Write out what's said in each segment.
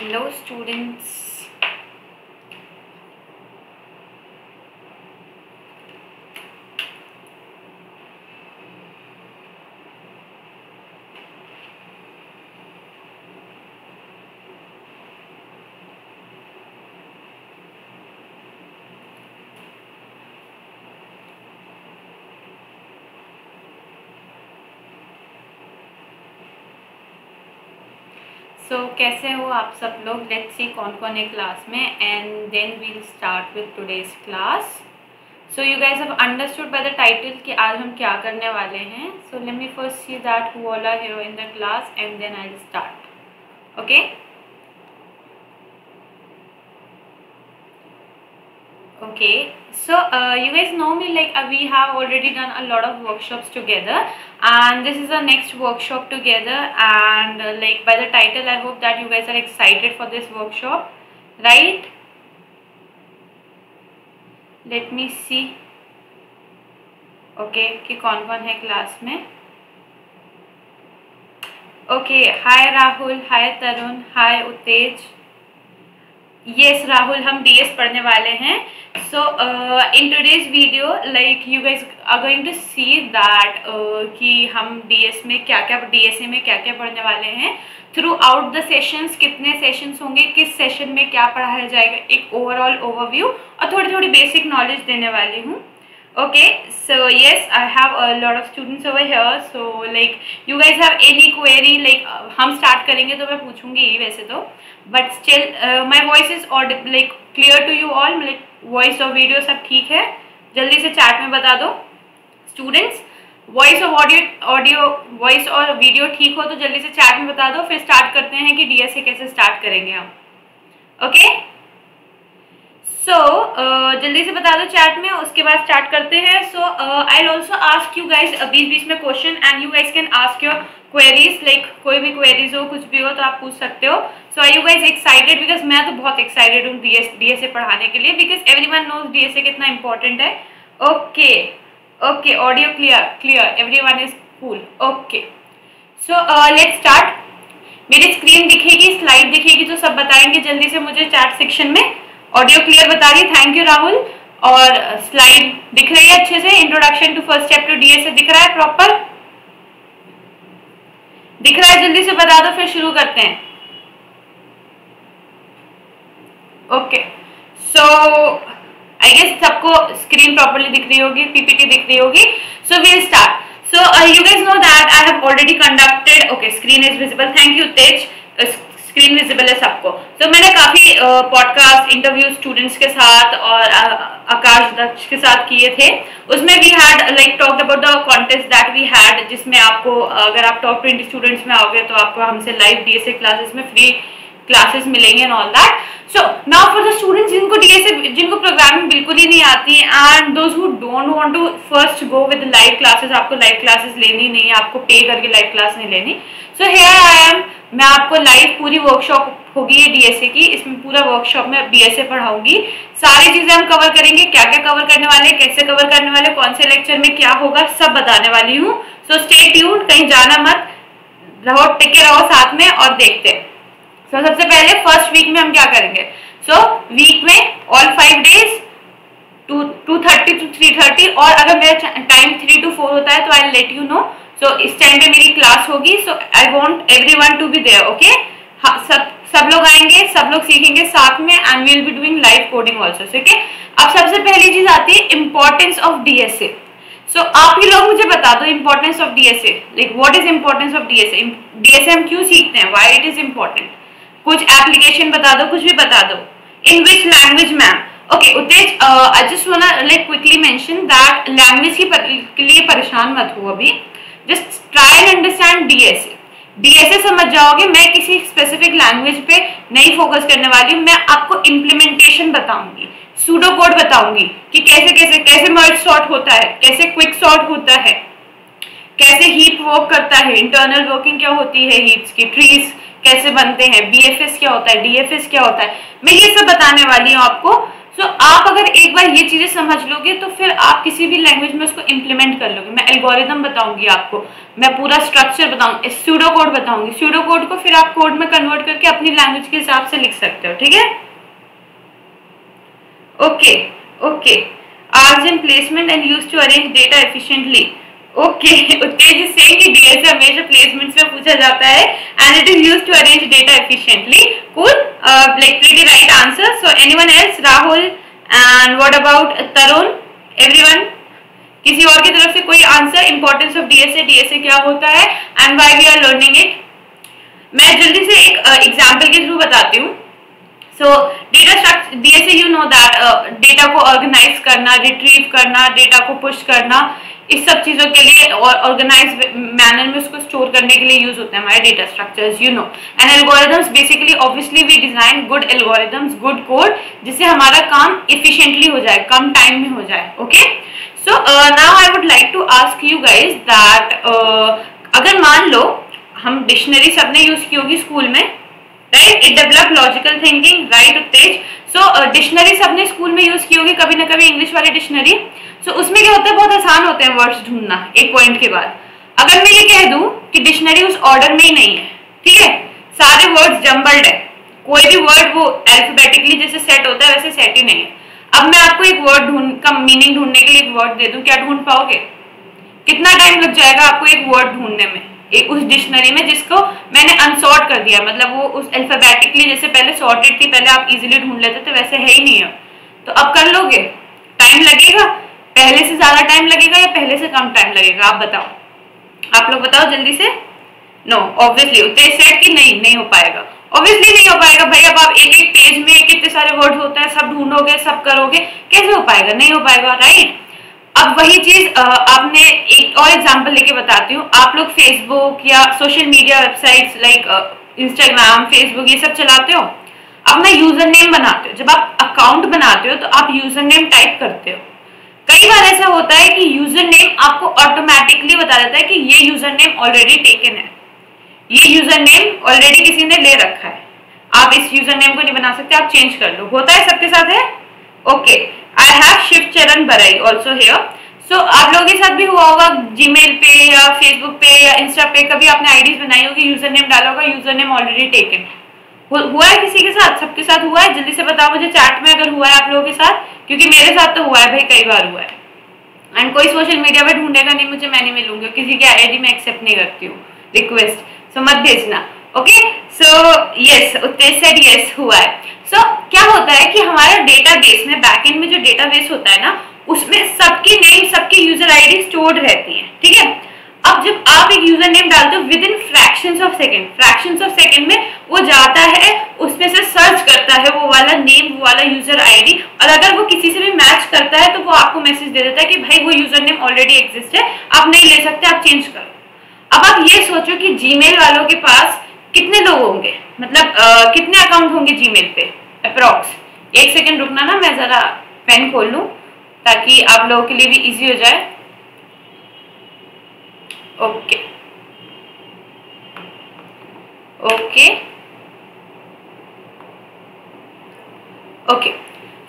Hello students. So कैसे हो आप सब लोग? लेट्स सी कौन कौन है क्लास में and then we'll start with today's class. So you guys have understood by the title कि आज हम क्या करने वाले हैं. So let me first see that who all are here in the class and then I will start. Okay. Okay, so you guys know me, like we have already done a lot of workshops together and this is our next workshop together and like by the title I hope that you guys are excited for this workshop, right? Let me see. Okay, कि कौन कौन है class में. Okay, hi Rahul, hi तरुण, hi उतेज. Yes Rahul, हम DS पढ़ने वाले हैं. So in today's video like you guys are going to see that कि हम DS में क्या क्या DSA में क्या क्या पढ़ने वाले हैं. थ्रू आउट द सेशंस कितने सेशंस होंगे, किस सेशन में क्या पढ़ाया जाएगा, एक ओवरऑल ओवरव्यू और थोड़ी थोड़ी बेसिक नॉलेज देने वाली हूँ. Okay, so yes, I have a lot of students over here. So like you guys have any query like हम start करेंगे तो मैं पूछूंगी ही वैसे तो, but still my voice is audible, like clear to you all. like voice और video सब ठीक है? जल्दी से चैट में बता दो स्टूडेंट्स. वॉइस और ऑडियो वॉइस और वीडियो ठीक हो तो जल्दी से चैट में बता दो. फिर स्टार्ट करते हैं कि डीएसए कैसे स्टार्ट करेंगे हम. ओके, सो जल्दी से बता दो चैट में, उसके बाद स्टार्ट करते हैं. So I will also ask you guys बीच बीच में question and you guys can ask your queries. Like कोई भी क्वेरीज हो, कुछ भी हो तो आप पूछ सकते हो. So are you guys excited? Because मैं तो बहुत एक्साइटेड हूँ डीएसए पढ़ाने के लिए, बिकॉज एवरीवन नोज डीएसए कितना इंपॉर्टेंट है. Okay okay, audio clear, everyone is cool. Okay, so let's start. मेरी स्क्रीन दिखेगी, स्लाइड दिखेगी तो सब बताएंगे जल्दी से मुझे चैट सेक्शन में. ऑडियो क्लियर बता रही है, थैंक यू राहुल. और स्लाइड दिख रही है अच्छे से? Introduction to first step to DSA दिख रहा है? प्रॉपर दिख रहा है? जल्दी से बता दो फिर शुरू करते हैं. ओके, सो आई गेस सबको स्क्रीन प्रॉपर्ली दिख रही होगी, पीपीटी दिख रही होगी. So we'll start. So you guys know that I have already conducted. Okay, screen is visible, thank you Tej. Screen visible है सबको. तो मैंने काफ़ी पॉडकास्ट इंटरव्यू स्टूडेंट्स के साथ और आकाश दक्ष के साथ किए थे. उसमें we had like talked about the contest that we had, जिसमें आपको अगर आप टॉप 20 स्टूडेंट्स में आओगे तो आपको हमसे लाइव डीएसए क्लासेस में फ्री क्लासेस मिलेंगे and all that. So now for the students जिनको डीएसए, जिनको प्रोग्रामिंग बिल्कुल ही नहीं आती है and those who don't want to first go with live classes, आपको लाइव क्लासेस लेनी नहीं है, आपको पे करके लाइव क्लास नहीं लेनी. सो हियर आई एम, मैं आपको लाइव पूरी वर्कशॉप होगी ये डीएसए की. इसमें पूरा वर्कशॉप में डीएसए पढ़ाऊंगी. सारी चीजें हम कवर करेंगे, क्या क्या कवर करने वाले, कैसे कवर करने वाले, कौन से लेक्चर में क्या होगा, सब बताने वाली हूँ. सो स्टे ट्यून्ड, कहीं जाना मत, रहो, टिके रहो साथ में और देखते. सो सबसे पहले फर्स्ट वीक में हम क्या करेंगे. सो वीक में ऑल 5 days 2:30 to 3:30 और अगर मेरा टाइम 3 to 4 होता है तो I let you know. So इस टाइम पे मेरी क्लास होगी. So I want everyone to be there. Okay, सब लोग आएंगे, सब लोग सीखेंगे साथ में and we will be doing live coding also. ठीक है, अब सबसे पहली चीज आती है इंपॉर्टेंस ऑफ डीएसए. सो आप ही लोग मुझे बता दो importance of DSA. Like what is importance of DSA? DSA हम क्यों सीखते हैं, व्हाई इट इज इंपॉर्टेंट? कुछ एप्लीकेशन बता दो, कुछ भी बता दो. In which language ma'am? Okay Utej, I just want like quickly mention that language के लिए परेशान मत हो अभी. Just try and understand DSA. DSA समझ जाओगे. मैं किसी स्पेसिफिक लैंग्वेज पे नहीं फोकस करने वाली हूँ. मैं आपको इम्प्लीमेंटेशन बताऊंगी, सूडो कोड बताऊंगी कि कैसे कैसे कैसे मर्ज सॉर्ट होता है, कैसे क्विक सॉर्ट होता है, कैसे हीप वर्क करता है, इंटरनल वर्किंग क्या होती है हीप्स की, ट्रीज कैसे बनते हैं, बीएफएस क्या होता है, डीएफएस क्या होता है, मैं ये सब बताने वाली हूँ आपको. सो आप अगर एक बार ये चीजें समझ लोगे तो फिर आप किसी भी लैंग्वेज में उसको इम्प्लीमेंट कर लोगे। मैं एल्गोरिदम बताऊंगी आपको, मैं पूरा स्ट्रक्चर बताऊंगी, सूडो कोड बताऊंगी। सूडो कोड को फिर आप कोड में कन्वर्ट करके अपनी लैंग्वेज के हिसाब से लिख सकते हो, ठीक है। ओके ओके, आर्स in placement and use to arrange data efficiently. Okay, Uttej is saying कि डीएसए हमेशा प्लेसमेंट्स में पूछा जाता है and it is used to arrange data efficiently. Cool, like pretty right answer. So anyone else? Rahul and what about Tarun? Everyone? किसी और की तरफ से कोई answer? Importance of DSA, DSA क्या होता है and why we are learning it. मैं जल्दी से एक एग्जांपल के थ्रू बताती हूँ। सो data structure, DSA you know that data को ऑर्गेनाइज करना, रिट्रीव करना, डेटा को पुश करना, इस सब चीजों के लिए और ऑर्गेनाइज मैनर में उसको स्टोर करने के लिए यूज होते हैं हमारे data structures, you know. And algorithms, basically obviously we design good algorithms, good code, जिससे हमारा काम एफिशिएंटली हो जाए, कम टाइम में हो जाए। Okay, so now I would like to ask you guys that अगर मान लो हम डिक्शनरी सबने यूज की होगी स्कूल में, right? It develop logical thinking, right Uttej? So dictionary सबने स्कूल में यूज की होगी कभी ना कभी, इंग्लिश वाली डिक्शनरी। सो उसमें क्या होता है, बहुत आसान होते हैं वर्ड्स ढूंढना एक पॉइंट के बाद। अगर मैं ये कह दूं कि डिक्शनरी उस ऑर्डर में ही नहीं है, ठीक है, सारे वर्ड्स जम्बल्ड है, कोई भी वर्ड वो अल्फाबेटिकली जैसे सेट होता है वैसे सेट ही नहीं है। अब मैं आपको एक वर्ड का मीनिंग ढूंढने के लिए एक वर्ड दे दूं, क्या ढूंढ पाओगे? कितना टाइम लग जाएगा आपको एक वर्ड ढूंढने में एक उस डिक्शनरी में जिसको मैंने अनसॉर्ट कर दिया, मतलब वो उस अल्फाबेटिकली जैसे पहले सॉर्टेड थी, पहले आप इजीली ढूंढ लेते थे, वैसे है ही नहीं है। तो अब कर लोगे? टाइम लगेगा, पहले से ज्यादा टाइम लगेगा या पहले से कम टाइम लगेगा? आप बताओ, आप लोग बताओ जल्दी से। नो, ऑब्वियसली उत्तेज सेट कि नहीं हो पाएगा, ऑब्वियसली नहीं हो पाएगा भाई। अब आप एक एक पेज में कितने सारे वर्ड्स होते हैं, सब ढूंढोगे, सब करोगे, कैसे हो पाएगा? नहीं हो पाएगा, राइट? अब वही चीज आपने एक और एग्जांपल लेके बताती हूँ। आप लोग फेसबुक या social media websites like Instagram, Facebook ये सब चलाते हो, अपना यूजर नेम बनाते हो। जब आप अकाउंट बनाते हो तो आप यूजर नेम टाइप करते हो। कई बार ऐसा होता है कि यूजर नेम आपको ऑटोमेटिकली बता देता है कि ये यूजर नेम ऑलरेडी टेकन है, ये यूजर नेम ऑलरेडी किसी ने ले रखा है, आप इस यूजर नेम को नहीं बना सकते, आप चेंज कर लो। होता है, सबके साथ है? ओके, आई हैव शिवचरण बराई ऑल्सो हियर। सो आप लोगों के साथ भी हुआ होगा, जीमेल पे या फेसबुक पे या इंस्टा पे कभी आपने आईडीज बनाई होगी, यूजर नेम डाला होगा, यूजर नेम ऑलरेडी टेकन। हुआ है किसी के साथ? सबके साथ हुआ है? जल्दी से बताओ मुझे चैट में अगर हुआ है आप लोगों के साथ, क्योंकि मेरे साथ तो हुआ है भाई, कई बार हुआ है। एंड कोई सोशल मीडिया पे ढूंढेगा नहीं मुझे, मैं नहीं मिलूंगी, किसी की आईडी में एक्सेप्ट नहीं करती हूँ रिक्वेस्ट, सो मत भेजना। Okay, so yes, Uttej said yes, हुआ है। सो क्या होता है कि हमारा डेटाबेस में, बैकएंड में जो डेटाबेस होता है ना, उसमें सबकी नेम, सबकी यूजर आईडी स्टोर्ड रहती है, ठीक है। अब जब आप एक यूजर नेम डालते हो, with in fractions of second में वो जाता है, उसमें से सर्च करता है वो वाला नेम, वो वाला यूजर आईडी, और अगर वो किसी से भी मैच करता है तो वो आपको मैसेज दे देता है कि भाई वो यूजर नेम ऑलरेडी एग्जिस्ट है, आप नहीं ले सकते, आप चेंज करो। अब आप ये सोचो कि जीमेल वालों के पास कितने लोग होंगे, मतलब कितने अकाउंट होंगे जीमेल पे अप्रॉक्स। एक सेकेंड रुकना ना, मैं जरा पेन खोल लूं ताकि आप लोगों के लिए भी इजी हो जाए। ओके ओके ओके,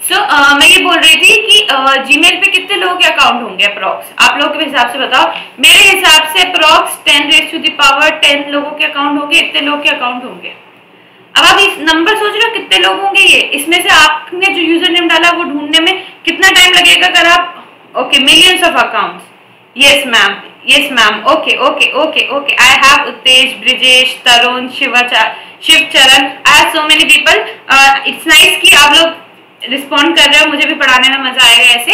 सो मैं ये बोल रही थी कि जीमेल पे कितने लोगों के अकाउंट होंगे अप्रॉक्स, आप लोगों के हिसाब से बताओ। मेरे हिसाब से अप्रॉक्स 10⁻⁴ लोगों के अकाउंट होंगे, इतने लोग के अकाउंट होंगे। अब आप इस नंबर सोच रहे हो कितने लोग होंगे ये, इसमें से आपने जो यूजर नेम डाला वो ढूंढने में कितना टाइम लगेगा अगर आप, okay, millions of accounts. Yes ma'am, yes ma'am, okay okay okay okay, I have Uttej, Brijesh, Tarun, Shivcharan, I have so many people. It's nice कि आप लोग रिस्पॉन्ड कर रहे हो, मुझे भी पढ़ाने में मजा आएगा ऐसे।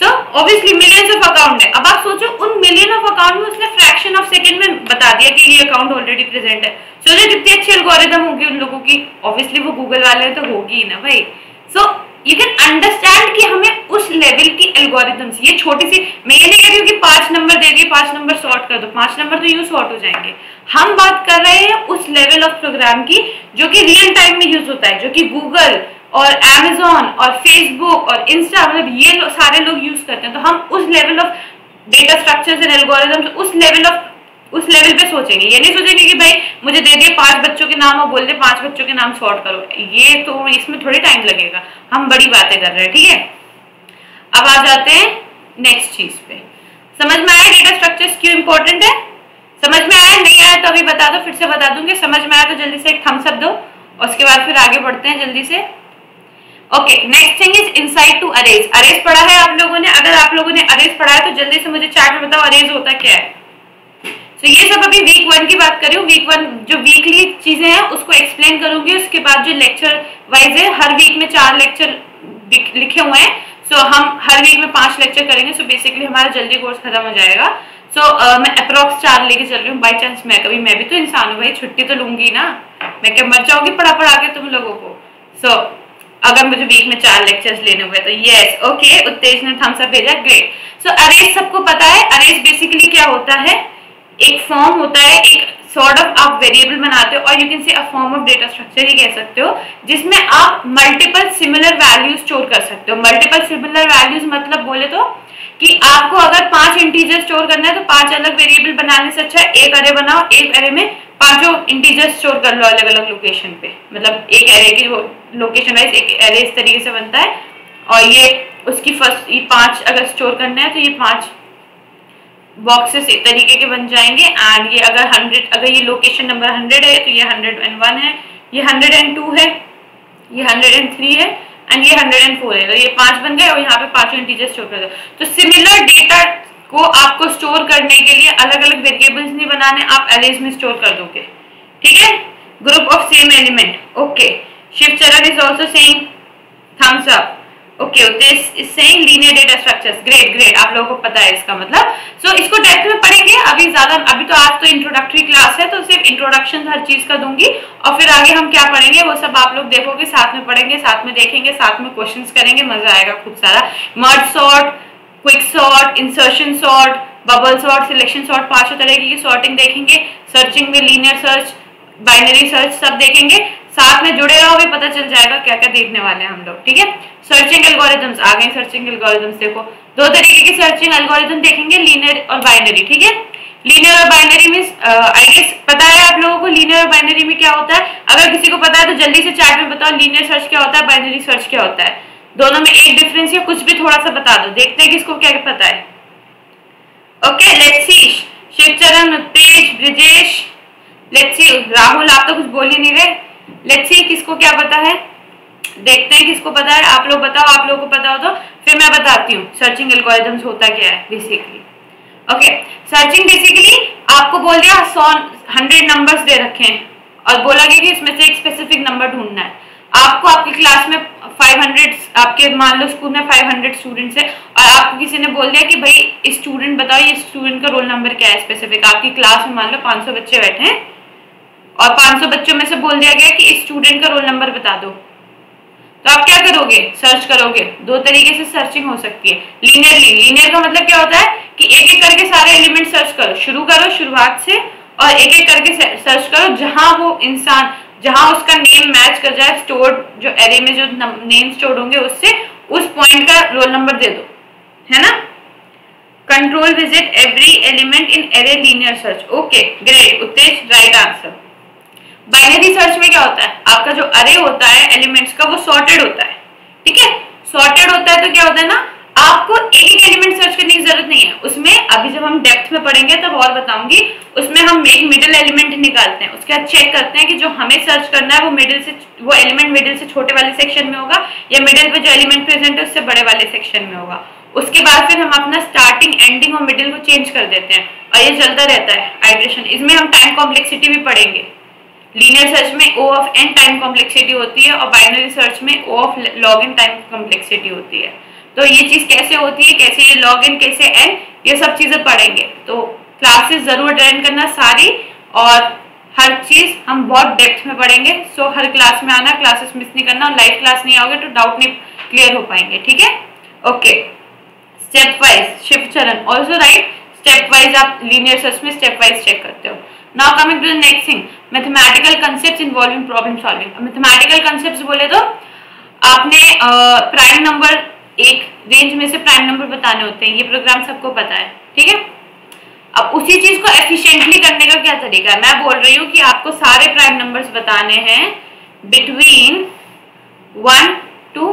So obviously millions of account है। अब आप सोचो उन मिलियन ऑफ अकाउंट में उसने फ्रैक्शन ऑफ सेकंड में बता दिया कि ये अकाउंट ऑलरेडी प्रेजेंट है। सोचो कितनी अच्छी एल्गोरिथम होगी उन लोगों की, ऑब्वियसली वो गूगल वाले तो होगी ही ना भाई। सो यू कैन अंडरस्टैंड कि हमें उस लेवल की एल्गोरिथम्स, ये छोटी सी, मैं ये नहीं कह रही हूँ कि 5 नंबर दे दिए, 5 नंबर सॉर्ट कर दो, 5 नंबर तो यूं सॉर्ट हो जाएंगे। हम बात कर रहे हैं उस लेवल ऑफ प्रोग्राम की जो कि रियल टाइम में यूज होता है, जो कि गूगल और Amazon और फेसबुक और इंस्टा, मतलब ये सारे लोग यूज करते हैं। तो हम उस level of data structures and algorithms, उस लेवल ऑफ उस लेवल पे सोचेंगे। ये नहीं सोचेंगे कि भाई मुझे दे दिए 5 बच्चों के नाम और बोल दे 5 बच्चों के नाम सॉर्ट करो, ये तो इसमें थोड़ी टाइम लगेगा, हम बड़ी बातें कर रहे हैं, ठीक है। अब आ जाते हैं नेक्स्ट चीज पे। समझ में आया डेटा स्ट्रक्चर्स क्यों इंपॉर्टेंट है? समझ में आया? नहीं आया तो अभी बता दो, फिर से बता दूंगी। समझ में आया तो जल्दी से एक थम्स अप दो और उसके बाद फिर आगे बढ़ते हैं जल्दी से। Okay, next thing is insight to arrays. Arrays पढ़ा है आप लोगों ने? अगर आप लोगों ने अरेज पढ़ा है तो जल्दी से मुझे चैट में बताओ अरेज होता क्या है। तो ये सब अभी वीक 1 की बात कर रही हूँ। वीक 1 जो वीकली चीजें हैं उसको एक्सप्लेन करूंगी, उसके बाद जो लेक्चर वाइज है हर वीक में 4 लेक्चर लिखे हुए हैं। सो हम हर वीक में 5 लेक्चर करेंगे। सो बेसिकली हमारा जल्दी कोर्स खत्म हो जाएगा। सो मैं अप्रॉक्स 4 लेके चल रही हूँ। बाई चांस मैं भी तो इंसान हूँ भाई, छुट्टी तो लूंगी ना, मैं क्या मर जाऊंगी पढ़ा के तुम लोगों को। सो अगर मुझे वीक में 4 लेक्चर्स लेने हुए तो यस, ओके, उत्तेज ने थम्स अप भेजा, ग्रेट। सो अरेज सबको पता है। अरेज बेसिकली क्या होता है? एक फॉर्म होता है, एक सॉर्ट ऑफ आप वेरिएबल बनाते हो और you can say a form of data structure ही कह सकते हो, जिसमें आप मल्टीपल सिमिलर वैल्यूज स्टोर कर सकते हो। मल्टीपल सिमिलर वैल्यूज मतलब बोले तो कि आपको अगर 5 इंटीजर स्टोर करना है तो 5 अलग वेरिएबल बनाने से अच्छा एक अरे बनाओ, एक अरे में 5 इंटीजर स्टोर कर लो अलग अलग लोकेशन पे। मतलब एक अरे की लोकेशन वाइज एक अरे इस तरीके से बनता है और ये उसकी फर्स्ट ये 5 अगर स्टोर करना है तो ये 5 बॉक्सेस एक तरीके के बन जाएंगे। एंड ये अगर 100 अगर ये लोकेशन नंबर 100 है तो ये 101 है, ये 102 है, ये 103 है एंड ये 104 है। तो ये 5 बन गए और यहाँ पे 5 इंटीजर स्टोर कर दो। तो सिमिलर डेटा को आपको स्टोर करने के लिए अलग अलग वेरिएबल्स नहीं बनाने, आप अरेज में स्टोर कर दोगे, ठीक है। Group of same element, okay. Shiv Charan is also saying thumbs up, okay. This is saying linear data structures, great, आप लोगों को पता है इसका मतलब। सो इसको डेप्थ में पढ़ेंगे। अभी तो आज तो इंट्रोडक्टरी क्लास है तो सिर्फ इंट्रोडक्शन हर चीज का दूंगी और फिर आगे हम क्या पढ़ेंगे वो सब आप लोग देखोगे, साथ में पढ़ेंगे, साथ में देखेंगे, साथ में क्वेश्चंस करेंगे, मजा आएगा खूब सारा। Merge sort, quick sort, insertion sort, bubble sort, selection sort, 5 तरह की सॉर्टिंग देखेंगे। सर्चिंग में लीनियर सर्च, बाइनरी सर्च सब देखेंगे। साथ में जुड़े रहो, भी पता चल जाएगा क्या क्या देखने वाले हैं हम लोग, ठीक है। सर्चिंग एल्गोरिथम्स आ गए। सर्चिंग एल्गोरिथम्स देखो, 2 तरीके की सर्चिंग एल्गोरिथम देखेंगे, लीनियर और बाइनरी, ठीक है। लीनियर और बाइनरी में आई गेस पता है आप लोगों को लीनियर और बाइनरी में क्या होता है। अगर किसी को पता है तो जल्दी से चैट में बताओ लीनियर सर्च क्या होता है, बाइनरी सर्च क्या होता है। दोनों में एक डिफरेंस या कुछ भी थोड़ा सा बता दो, देखते हैं किसको क्या पता है। Okay, let's see. Shivcharan, Uttej, Brijesh, let's see. Rahul आप तो कुछ बोल ही नहीं रहे। लेट्स सी किसको क्या पता है, देखते हैं किसको पता है। आप लोग बताओ, आप लोगों को पता हो तो फिर मैं बताती हूँ सर्चिंग एल्गोरिथम्स होता क्या है बेसिकली। ओके, सर्चिंग बेसिकली आपको बोल दिया 100 नंबर्स दे रखे हैं और बोला गया कि इसमें से एक स्पेसिफिक नंबर ढूंढना है। आपको आपकी क्लास में 500 आपके मान लो स्कूल में 500 स्टूडेंट्स है और आपको किसी ने बोल दिया कि भाई स्टूडेंट बताओ ये स्टूडेंट का रोल नंबर क्या है स्पेसिफिक। आपकी क्लास में मान लो 500 बच्चे बैठे हैं और 500 बच्चों में से बोल दिया गया कि इस स्टूडेंट का रोल नंबर बता दो, तो आप क्या करोगे? सर्च करोगे। 2 तरीके से सर्चिंग हो सकती है। लीनियरली, लीनियर का मतलब क्या होता है कि एक एक करके सारे एलिमेंट सर्च करो, शुरू करो शुरुआत से और एक एक करके सर्च करो जहां वो इंसान, जहां उसका नेम मैच कर जाए, स्टोर्ड जो एरे में जो नेम स्टोर्ड होंगे उससे उस पॉइंट का रोल नंबर दे दो, है ना। Control visit every element in array linear search, okay great Uttej, right answer. Binary search में क्या होता है, आपका जो अरे होता है एलिमेंट्स का वो सॉर्टेड होता है, ठीक है। सॉर्टेड होता है तो क्या होता है ना, आपको एक एक एलिमेंट सर्च करने की जरूरत नहीं है उसमें। अभी जब हम डेप्थ में पढ़ेंगे तब और बताऊंगी। उसमें हम एक मिडिल एलिमेंट निकालते हैं, उसके बाद चेक करते हैं कि जो हमें सर्च करना है वो मिडिल से, वो एलिमेंट मिडिल से छोटे वाले सेक्शन में होगा या मिडिल पे जो एलिमेंट प्रेजेंट है उससे बड़े वाले सेक्शन में होगा। उसके बाद फिर हम अपना स्टार्टिंग, एंडिंग और मिडिल को चेंज कर देते हैं और ये चलता रहता है आइटरेशन। इसमें हम टाइम कॉम्प्लेक्सिटी भी पढ़ेंगे। लीनियर सर्च में O of n time complexity होती है और बाइनरी सर्च में O of log n time complexity होती है। तो ये चीज कैसे होती है, कैसे ये log n, कैसे n, ये सब चीजें पढ़ेंगे। तो क्लासेस जरूर अटेंड करना सारी, और हर चीज हम बहुत डेप्थ में पढ़ेंगे। सो हर क्लास में आना, क्लासेस मिस नहीं करना। लाइव क्लास नहीं आओगे तो डाउट नहीं क्लियर हो पाएंगे, ठीक है। ओके, स्टेप वाइज शिफ्ट चरण ऑल्सो राइट। स्टेप वाइज आप लीनियर सर्च में स्टेप वाइज चेक करते हो। Now coming to the next thing, mathematical concepts involving problem solving. Mathematical concepts बोले तो आपने प्राइम नंबर, एक रेंज में से प्राइम नंबर बताने होते हैं, ये प्रोग्राम सबको पता है, ठीक है। अब उसी चीज को एफिशिएंटली करने का क्या तरीका है, मैं बोल रही हूँ कि आपको सारे प्राइम नंबर्स बताने हैं between 1 to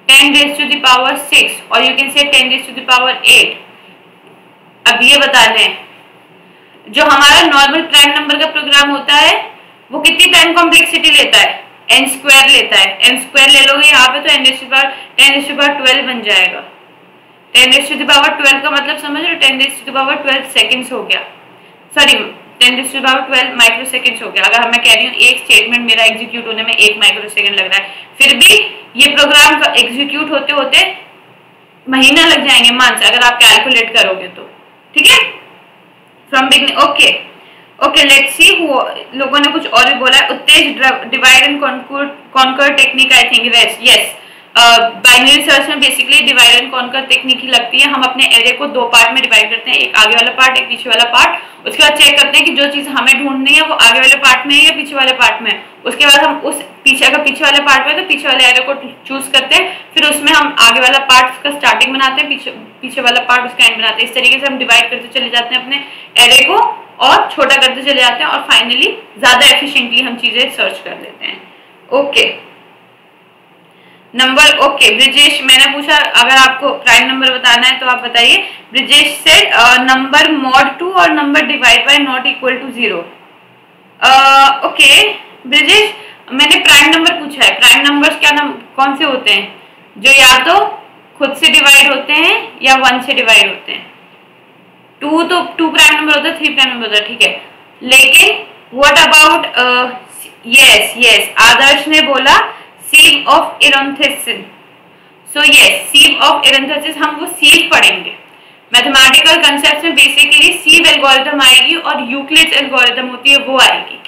10 raised to the power 6 और यू कैन से 10 raised to the power 8। अब ये बताने हैं जो हमारा नॉर्मल प्राइम नंबर का प्रोग्राम होता है वो कितनी प्राइम कॉम्प्लेक्सिटी लेता है, n स्क्वायर लेता है। n स्क्वायर ले लोगे यहाँ पे तो 10 raised to the power 12 बन जाएगा। 10 raised to the power 12 का मतलब समझ रहे हो, 10 raised to the power 12 seconds हो गया, sorry 10 raised to the power 12 micro seconds हो गया। अगर मैं कह रही हूँ एक स्टेटमेंट मेरा एग्जीक्यूट होने में 1 माइक्रो सेकेंड लग रहा है, फिर भी ये प्रोग्राम का एग्जीक्यूट होते होते महीना लग जाएंगे, मंथ्स, अगर आप कैलकुलेट करोगे तो। ठीक है, from beginning. Okay let's see, लोगों ने कुछ और भी बोला है। Uttej divide and conquer technique, I think yes. Binary search में basically divide and conquer technique ही लगती है। हम अपने एरे को 2 पार्ट में डिवाइड करते हैं, एक आगे वाला पार्ट, एक पीछे वाला पार्ट। उसके बाद चेक करते हैं कि जो चीज हमें ढूंढनी है वो आगे वाले पार्ट में है या पीछे वाले पार्ट में है। उसके बाद हम उस पीछे वाले पार्ट में तो पीछे वाले एरे को चूज करते हैं, फिर उसमें हम आगे वाला पार्ट का स्टार्टिंग बनाते हैं, पीछे वाला पार्ट उसका एंड बनाते हैं। इस तरीके से हम डिवाइड करते चले जाते हैं अपने एरे को और छोटा करते चले जाते हैं और फाइनली ज्यादा एफिशिएंटली हम चीजें सर्च कर लेते हैं। ओके नंबर, ओके ब्रिजेश, मैंने पूछा अगर आपको प्राइम नंबर बताना है तो आप बताइए। ब्रिजेश से नंबर मॉड 2 और number divide by not equal to 0। Okay Brijesh, मैंने प्राइम नंबर पूछा है। प्राइम नंबर्स क्या कौन से होते हैं, जो या तो खुद से डिवाइड होते हैं या 1 से डिवाइड होते हैं। 2 प्राइम नंबर होता है, 3 प्राइम नंबर होता है, ठीक है। लेकिन व्हाट अबाउट, यस आदर्श ने बोला सीव ऑफ इरेंथेसिस। सो यस, सीव ऑफ इरेंथेसिस हम वो सीव पढ़ेंगे। मैथमेटिकल कंसेप्ट में बेसिकली सीव एल्गोरिथम आएगी और यूक्लिड्स एल्गोरिथम होती है वो आएगी।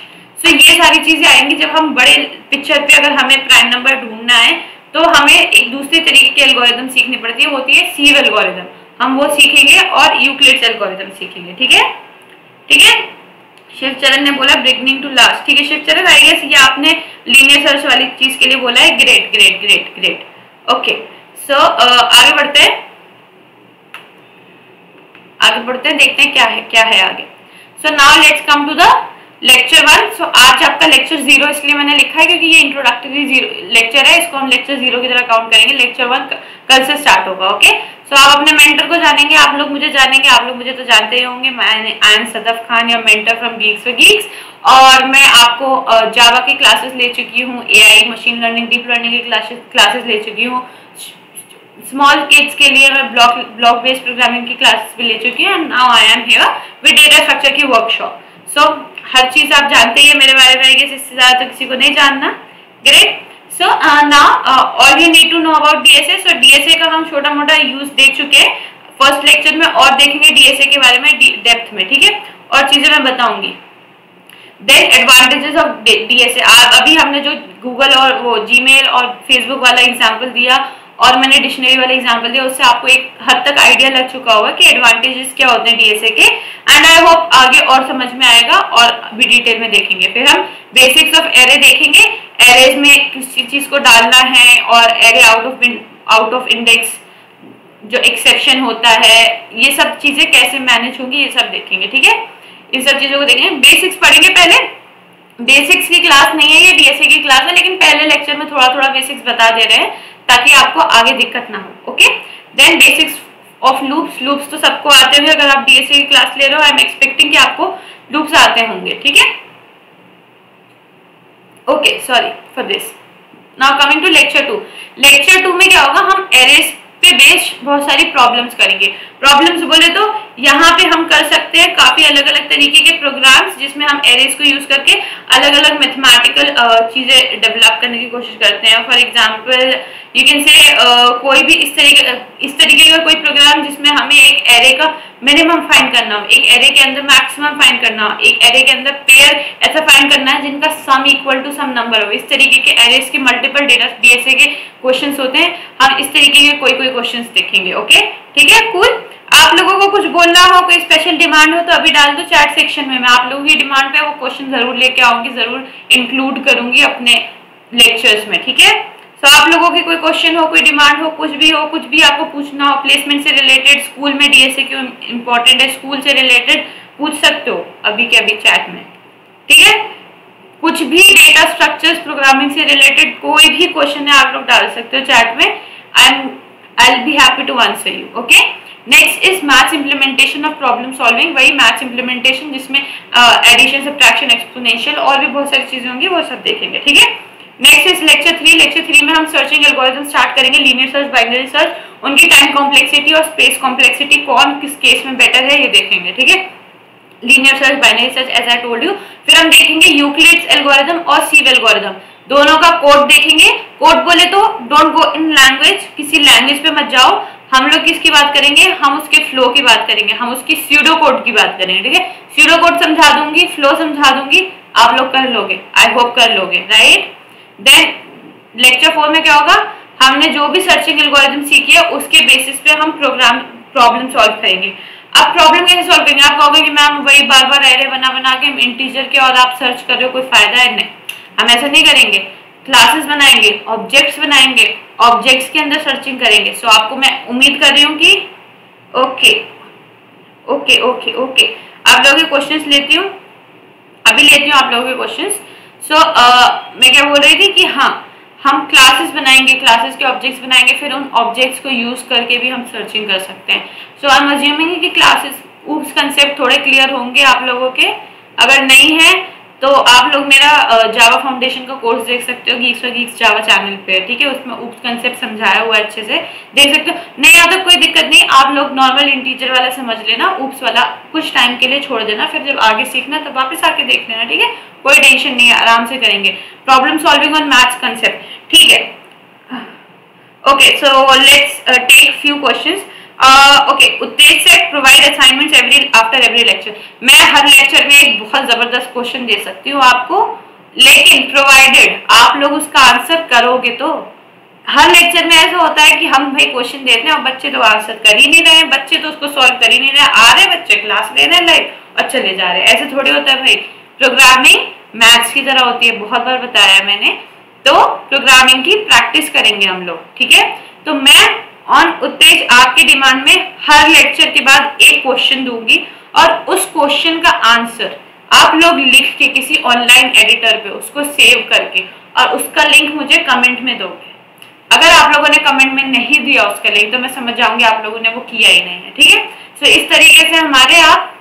सो ये सारी चीजें आएंगी जब हम बड़े पिक्चर पे अगर हमें प्राइम नंबर ढूंढना है तो हमें एक दूसरे तरीके की एल्गोरिथम सीखनी पड़ती है, होती है सीव एल्गोरिथम। हम वो सीखेंगे और यूक्लिड्स एल्गोरिथम सीखेंगे। ठीक है, ठीक है। शिवचरण ने बोला बिगिनिंग टू लास्ट। ठीक है शिवचरण, आई गेस ये आपने लीनियर सर्च वाली चीज के लिए बोला है। Great great great great. Okay so आगे बढ़ते हैं, देखते हैं क्या है आगे। So now let's come to the lecture 1। सो आज आपका लेक्चर 0 इसलिए मैंने लिखा है क्योंकि ये इंट्रोडक्टरी लेक्चर है, इसको हम लेक्चर 0 की तरह काउंट करेंगे। लेक्चर 1 कल से स्टार्ट होगा। ओके सो आप अपने मेंटर को जानेंगे, आप लोग मुझे जानेंगे, आप लोग मुझे तो जानते ही होंगे। आई एम सदफ खान, या mentor from Geeks for Geeks, और मैं आपको जावा की क्लासेस ले चुकी हूँ, AI, machine learning, deep learning की क्लासेस ले चुकी हूँ। स्मॉल किड्स के लिए मैं ब्लॉक बेस्ड प्रोग्रामिंग की क्लासेस भी ले चुकी हूँ। Now I am here with data structure की वर्कशॉप। सो हर चीज आप जानते ही है मेरे बारे में, इससे ज्यादा तो किसी को नहीं जानना। Great. So now all you need to know about DSA. So DSA का हम छोटा मोटा यूज देख चुके हैं फर्स्ट लेक्चर में, और देखेंगे डीएसए के बारे में डेप्थ में। ठीक है, और चीजें मैं बताऊंगी। Then advantages of DSA. अभी हमने जो गूगल और वो जीमेल और फेसबुक वाला एग्जाम्पल दिया और मैंने डिक्शनरी वाला एग्जाम्पल दिया, उससे आपको एक हद तक आइडिया लग चुका होगा कि एडवांटेजेस क्या होते हैं डीएसए के। एंड आई होप आगे और समझ में आएगा और भी डिटेल में देखेंगे। फिर हम बेसिक्स ऑफ एरे देखेंगे, एरेज में किसी चीज को डालना है, और एरे आउट ऑफ इंडेक्स जो एक्सेप्शन होता है, ये सब चीजें कैसे मैनेज होंगी, ये सब देखेंगे। ठीक है, इन सब चीजों को देखेंगे। बेसिक्स पढ़ेंगे पहले। बेसिक्स की क्लास नहीं है ये, डीएसए की क्लास है, लेकिन पहले लेक्चर में थोड़ा थोड़ा बेसिक्स बता दे रहे हैं ताकि आपको आगे दिक्कत ना हो। Okay, then basics of loops. Loops तो सबको आते होंगे, अगर आप डीएसए की क्लास ले रहे हो, आई एम एक्सपेक्टिंग कि आपको लूप्स आते होंगे। ठीक है, okay sorry for this. Now coming to lecture 2। Lecture 2 में क्या होगा, हम एरेज पे बेस्ड बहुत सारी प्रॉब्लम्स करेंगे। प्रॉब्लम्स बोले तो यहाँ पे हम कर सकते हैं काफी अलग अलग तरीके के प्रोग्राम्स, जिसमें हम एरेज को यूज करके अलग अलग मैथमेटिकल चीजें डेवलप करने की कोशिश करते हैं। फॉर एग्जांपल यू कैन से कोई भी इस तरीके का कोई प्रोग्राम जिसमें हमें एक एरे का मिनिमम फाइंड करना हो, एक एरे के अंदर मैक्सिमम फाइंड करना हो, एक एरे के अंदर पेयर ऐसा फाइंड करना है जिनका sum equal to some number हो। इस तरीके के एरेज के मल्टीपल डेटा डीएसए के क्वेश्चंस होते हैं। हम इस तरीके के कोई क्वेश्चंस देखेंगे। ओके, ठीक है, कूल। आप लोगों को कुछ बोलना हो, कोई स्पेशल डिमांड हो तो अभी डाल दो चैट सेक्शन में। मैं आप लोगों की डिमांड पे वो क्वेश्चन जरूर लेके आऊंगी, जरूर इंक्लूड करूंगी अपने लेक्चर्स में। ठीक है, सो आप लोगों की कोई क्वेश्चन हो, कोई डिमांड हो, कुछ भी हो, कुछ भी आपको पूछना हो प्लेसमेंट से रिलेटेड, स्कूल में डीएसए क्यों इंपॉर्टेंट है, स्कूल से रिलेटेड पूछ सकते हो अभी के अभी चैट में, ठीक है। कुछ भी डेटा स्ट्रक्चर्स प्रोग्रामिंग से रिलेटेड कोई भी क्वेश्चन है आप लोग डाल सकते हो चैट में, I will be happy to answer you, okay. Next is maths implementation of problem solving, वही मैथ्स इम्प्लीमेंटेशन जिसमें एडिशन, सब्ट्रैक्शन, एक्सपोनेंशियल और भी बहुत सारी चीजें होंगी, वो सब देखेंगे, ठीक है। Next is lecture 3। लेक्चर 3 में हम सर्चिंग एल्गोरिथम स्टार्ट करेंगे, लीनियर सर्च, बाइनरी सर्च, उनकी टाइम कॉम्प्लेक्सिटी और स्पेस कॉम्प्लेक्सिटी कौन किस केस में बेटर है ये देखेंगे, ठीक है। Linear search, binary search as I told you. फिर हम देखेंगे यूक्लिड्स एल्गोरिथम और सीव एल्गोरिथम, दोनों का कोड देखेंगे। कोड बोले तो डोंट गो इन लैंग्वेज, किसी लैंग्वेज पे मत जाओ, हम लोग किसकी बात करेंगे, हम उसके फ्लो की बात करेंगे, हम उसकी स्यूडो कोड की बात करेंगे, ठीक है। स्यूडो कोड समझा दूंगी, फ्लो समझा दूंगी, आप लोग कर लोगे, आई होप कर लोगे, राइट। देन लेक्चर 4 में क्या होगा, हमने जो भी सर्चिंग एल्गोरिथम सीखी है उसके बेसिस पे हम प्रॉब्लम सॉल्व करेंगे। अब प्रॉब्लम कैसे सॉल्व करेंगे, आप कहोगे कि मैम वही बार बार एरे बना के इंटीजर के और आप सर्च कर रहे हो, कोई फायदा है? नहीं, हम ऐसा नहीं करेंगे। क्लासेस बनाएंगे, ऑब्जेक्ट्स बनाएंगे, ऑब्जेक्ट्स के अंदर सर्चिंग करेंगे। सो आपको मैं उम्मीद कर रही हूँ कि ओके ओके ओके ओके आप लोगों के क्वेश्चंस लेती हूँ, अभी लेती हूँ आप लोगों के क्वेश्चंस। सो मैं क्या बोल रही थी कि हाँ, हम क्लासेस बनाएंगे, क्लासेस के ऑब्जेक्ट्स बनाएंगे, फिर उन ऑब्जेक्ट्स को यूज करके भी हम सर्चिंग कर सकते हैं। सो आई एम अज्यूमिंग कि क्लासेस ऊप्स कंसेप्ट थोड़े क्लियर होंगे आप लोगों के। अगर नहीं है तो आप लोग मेरा जावा फाउंडेशन का कोर्स देख सकते हो, गीक्स और गीक्स जावा चैनल पे, ठीक है। उसमें ऊप्स कंसेप्ट समझाया हुआ है, अच्छे से देख सकते हो। नहीं आता कोई दिक्कत नहीं, आप लोग नॉर्मल इंटीजर वाला समझ लेना, ऊप्स वाला कुछ टाइम के लिए छोड़ देना, फिर जब आगे सीखना तब वापस आके देख लेना, ठीक है। कोई टेंशन नहीं है, आराम से करेंगे। Problem solving on maths concept, ठीक है। Okay, so let's take few questions. Okay, Uttej set provide assignments after every lecture. मैं हर लेक्चर में एक बहुत जबरदस्त क्वेश्चन दे सकती हूँ आपको, लेकिन प्रोवाइडेड आप लोग उसका आंसर करोगे तो। हर लेक्चर में ऐसा होता है कि हम भाई क्वेश्चन देते हैं और बच्चे तो आंसर कर ही नहीं रहे, बच्चे तो उसको सॉल्व कर ही नहीं रहे, आ रहे बच्चे क्लास ले रहे हैं लाइव और चले जा रहे हैं। ऐसे थोड़ी होता है भाई, प्रोग्रामिंग मैथ्स की तरह होती है, बहुत बार बताया मैंने। तो प्रोग्रामिंग की प्रैक्टिस करेंगे हम लोग, ठीक है। तो मैं ऑन उत्तेज आपके डिमांड में हर लेक्चर के बाद एक क्वेश्चन दूंगी और उस क्वेश्चन का आंसर आप लोग लिख के किसी ऑनलाइन एडिटर पे उसको सेव करके और उसका लिंक मुझे कमेंट में दोगे। अगर आप लोगों ने कमेंट में नहीं दिया उसका लिंक तो मैं समझ जाऊंगी आप लोगों ने वो किया ही नहीं है, ठीक है। तो इस तरीके से हमारे आप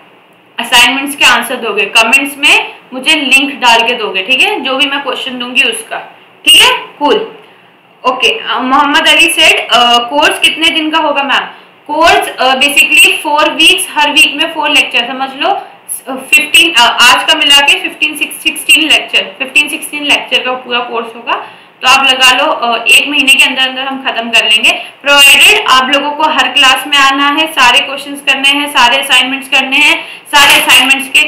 असाइनमेंट्स के आंसर दोगे, कमेंट्स में मुझे लिंक डाल के दोगे, ठीक है, जो भी मैं क्वेश्चन दूंगी उसका, ठीक है। Cool, okay. Mohammad Ali said course कितने दिन का होगा मैम? कोर्स बेसिकली 4 वीक्स, हर वीक में 4 लेक्चर, समझ लो 15 आज का मिला के 15-16 लेक्चर, 15-16 लेक्चर का पूरा कोर्स होगा। तो आप लगा लो 1 महीने के अंदर अंदर हम खत्म कर लेंगे, प्रोवाइडेड आप लोगों को हर क्लास में आना है, सारे क्वेश्चंस करने हैं, सारे असाइनमेंट्स करने हैं, सारे असाइनमेंट्स के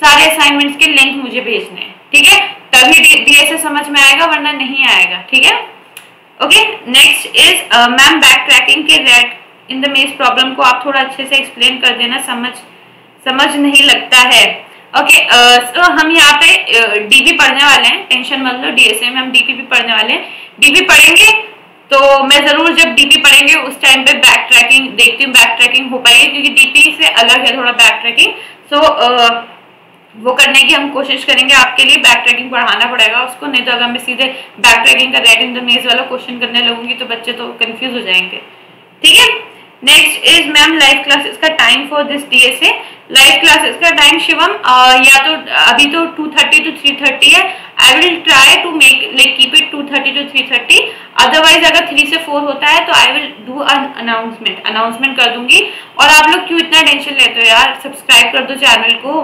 सारे असाइनमेंट्स के लिंक मुझे भेजने हैं, ठीक है। तभी डीएसए समझ में आएगा, वरना नहीं आएगा, ठीक है। Okay, next is ma'am back tracking के रेट इन द मेज प्रॉब्लम को आप थोड़ा अच्छे से एक्सप्लेन कर देना, समझ नहीं लगता है। ओके, तो हम यहाँ पे डीबी पढ़ने वाले हैं, टेंशन मत लो, डीएसए में हम डीपी भी पढ़ने वाले हैं। डीपी पढ़ेंगे तो मैं जरूर जब डीपी पढ़ेंगे उस टाइम पे बैक ट्रैकिंग देखती हूँ, बैक ट्रैकिंग हो पाएगी, क्योंकि डीपी से अलग है थोड़ा बैक ट्रैकिंग। सो वो करने की हम कोशिश करेंगे, आपके लिए बैक ट्रैकिंग पढ़ाना पड़ेगा उसको, नहीं तो अगर मैं सीधे बैक ट्रैकिंग का रेट इन द मेज वाला क्वेश्चन करने लगूंगी तो बच्चे तो कंफ्यूज हो जाएंगे, ठीक है। Next is ma'am live classes का time for this DSA. Live classes का टाइम शिवम या तो अभी तो 2:30 to 3:30 है। I will try to make like keep it 2:30 to 3:30, otherwise अगर 3 से 4 होता है तो आई विल डू अनाउंसमेंट कर दूंगी। और आप लोग क्यों इतना टेंशन लेते हो यार, सब्सक्राइब कर दो चैनल को,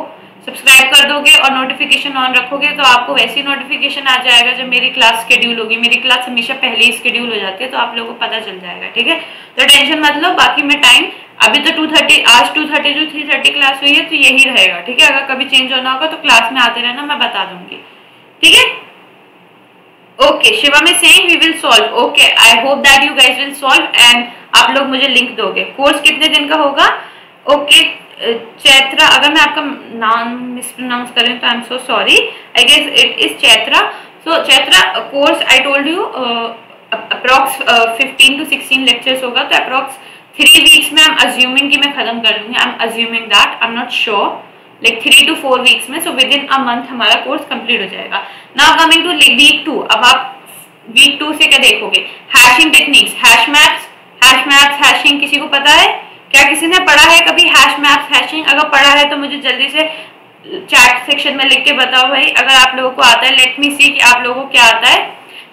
सब्सक्राइब कर दोगे और नोटिफिकेशन ऑन रखोगे तो आपको वैसी नोटिफिकेशन आ जाएगा जब मेरी क्लास शेड्यूल होगी। मेरी क्लास हमेशा पहले ही शेड्यूल हो जाती है, तो आप लोगों को पता चल जाएगा, ठीक है। तो टेंशन मत लो, बाकी मैं टाइम अभी तो 2:30, आज 2:30 to 3:30 क्लास हुई है तो यही रहेगा, ठीक है। अगर कभी चेंज होना होगा तो क्लास में आते रहना, मैं बता दूंगी, ठीक है। Okay, Shivam is saying we will solve. Okay, I hope that you guys will solve and आप लोग मुझे लिंक दोगे। कोर्स कितने दिन का होगा? ओके, चैत्रा, अगर मैं आपका नाम मिसप्रोनाउंस करें तो I am so sorry, I guess it is Chaitra. So Chaitra course I told you approx 15 to 16 lectures होगा, तो अप्रॉक्स 3 weeks में आई एम अज्यूमिंग कि मैं खत्म कर लूंगी. I am assuming that, I am not sure, like 3 to 4 weeks में. So within a month हमारा कोर्स कंप्लीट हो जाएगा. Now coming to week 2. अब आप वीक 2 से क्या देखोगे? Hashing techniques, hash maps hashing. किसी को पता है क्या? किसी ने पढ़ा है कभी हैश मैप्स हैशिंग? अगर पढ़ा है तो मुझे जल्दी से चैट सेक्शन में लिख के बताओ भाई, अगर आप लोगों को आता है. लेट मी सी कि आप लोगों को क्या आता है.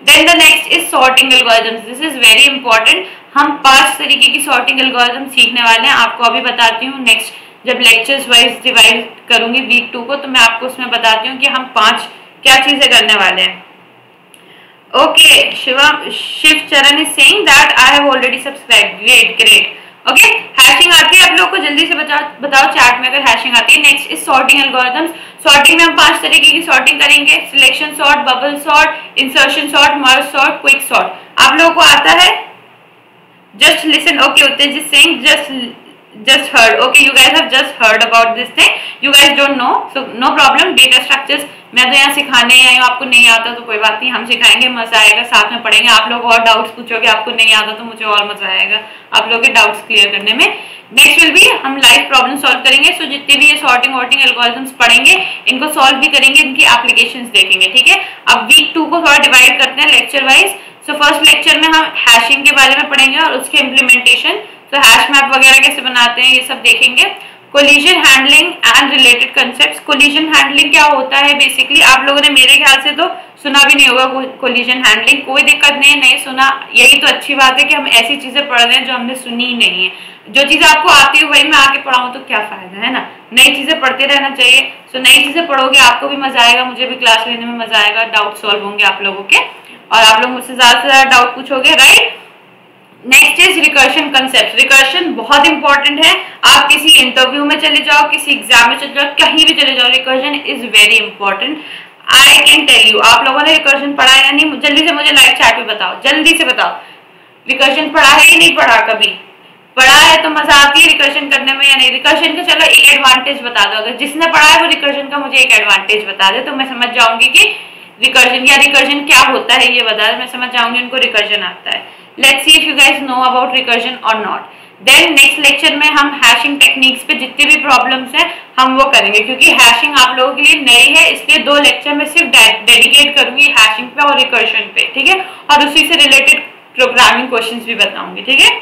Then the next is sorting algorithms. This is very important. हम 5 तरीके की सॉर्टिंग एल्गोरिथम सीखने वाले हैं. आपको अभी बताती हूँ, नेक्स्ट जब लेक्चर्स वाइज डिवाइड करूंगी वीक 2 को, तो मैं आपको उसमें बताती हूँ कि हम 5 क्या चीजें करने वाले हैं. Okay, Shiv Charan is saying that I have already subscribe. Great. Okay, hashing आती है आप लोगों को? जल्दी से बताओ चैट में अगर हैशिंग आती है. Next is sorting algorithms. Sorting में हम 5 तरीके की सॉर्टिंग करेंगे. Selection sort, bubble sort, insertion sort, merge sort, quick sort. आप लोगों को आता है? Just listen. ओके, उत्तेजित Singh just heard. Okay, you guys have just heard about this thing. You guys don't know, so no problem. Data structures मैं तो यहाँ सिखाने आई हूँ. आपको नहीं आता तो कोई बात नहीं, हम सिखाएंगे, मजा आएगा, साथ में पढ़ेंगे. आप लोग और डाउट्स पूछोगे, आपको नहीं आता तो मुझे और मजा आएगा आप लोगों के डाउट्स क्लियर करने में. नेक्स्ट विल बी हम लाइव प्रॉब्लम सॉल्व करेंगे. सो जितने भी ये सॉर्टिंग एल्गोरिथम्स पढ़ेंगे, इनको सॉल्व भी करेंगे, इनकी एप्लीकेशंस देखेंगे. ठीक है, अब वीक 2 को थोड़ा डिवाइड करते हैं lecture wise. So first lecture में हम हैशिंग के बारे में पढ़ेंगे और उसके इम्प्लीमेंटेशन. तो हैश मैप वगैरह कैसे बनाते हैं ये सब देखेंगे. Collision handling and related concepts. Collision handling क्या होता है? बेसिकली आप लोगों ने मेरे ख्याल से तो सुना भी नहीं होगा कोलिजन हैंडलिंग. कोई दिक्कत नहीं सुना, यही तो अच्छी बात है कि हम ऐसी चीजें पढ़ रहे हैं जो हमने सुनी ही नहीं है. जो चीजें आपको आती है वही मैं आके पढ़ाऊँ तो क्या फायदा है ना. नई चीजें पढ़ते रहना चाहिए. सो नई चीजें पढ़ोगे, आपको भी मजा आएगा, मुझे भी क्लास लेने में मजा आएगा, डाउट सॉल्व होंगे आप लोगों के, और आप लोग मुझसे ज्यादा से ज्यादा डाउट पूछोगे. Right. Next is recursion concept. Recursion बहुत इंपॉर्टेंट है. आप किसी इंटरव्यू में चले जाओ, किसी एग्जाम में चले जाओ, कहीं भी चले जाओ, recursion is very important. I can tell you. आप लोगों ने रिकर्शन पढ़ा है या नहीं? जल्दी से मुझे लाइव चैट में बताओ, जल्दी से बताओ. रिकर्शन पढ़ा है या नहीं पढ़ा? कभी पढ़ा है तो मजा आती है रिकर्शन करने में या नहीं? रिकर्शन का चलो एक एडवांटेज बता दो. अगर जिसने पढ़ा है वो रिकर्शन का मुझे एक एडवांटेज बता दे तो मैं समझ जाऊंगी कि रिकर्शन क्या होता है. ये बता दे, मैं समझ जाऊंगी उनको रिकर्शन आता है. Let's see if you guys know about recursion or not. Then next lecture में हम हैशिंग टेक्निक्स पे जितने भी प्रॉब्लम्स हैं हम वो करेंगे, क्योंकि हैशिंग आप लोगों के लिए नई है, इसलिए 2 लेक्चर में सिर्फ डेडिकेट करूंगी हैशिंग पे और रिकर्शन पे. ठीक है, और उसी से रिलेटेड प्रोग्रामिंग क्वेश्चंस भी बताऊंगी. ठीक है.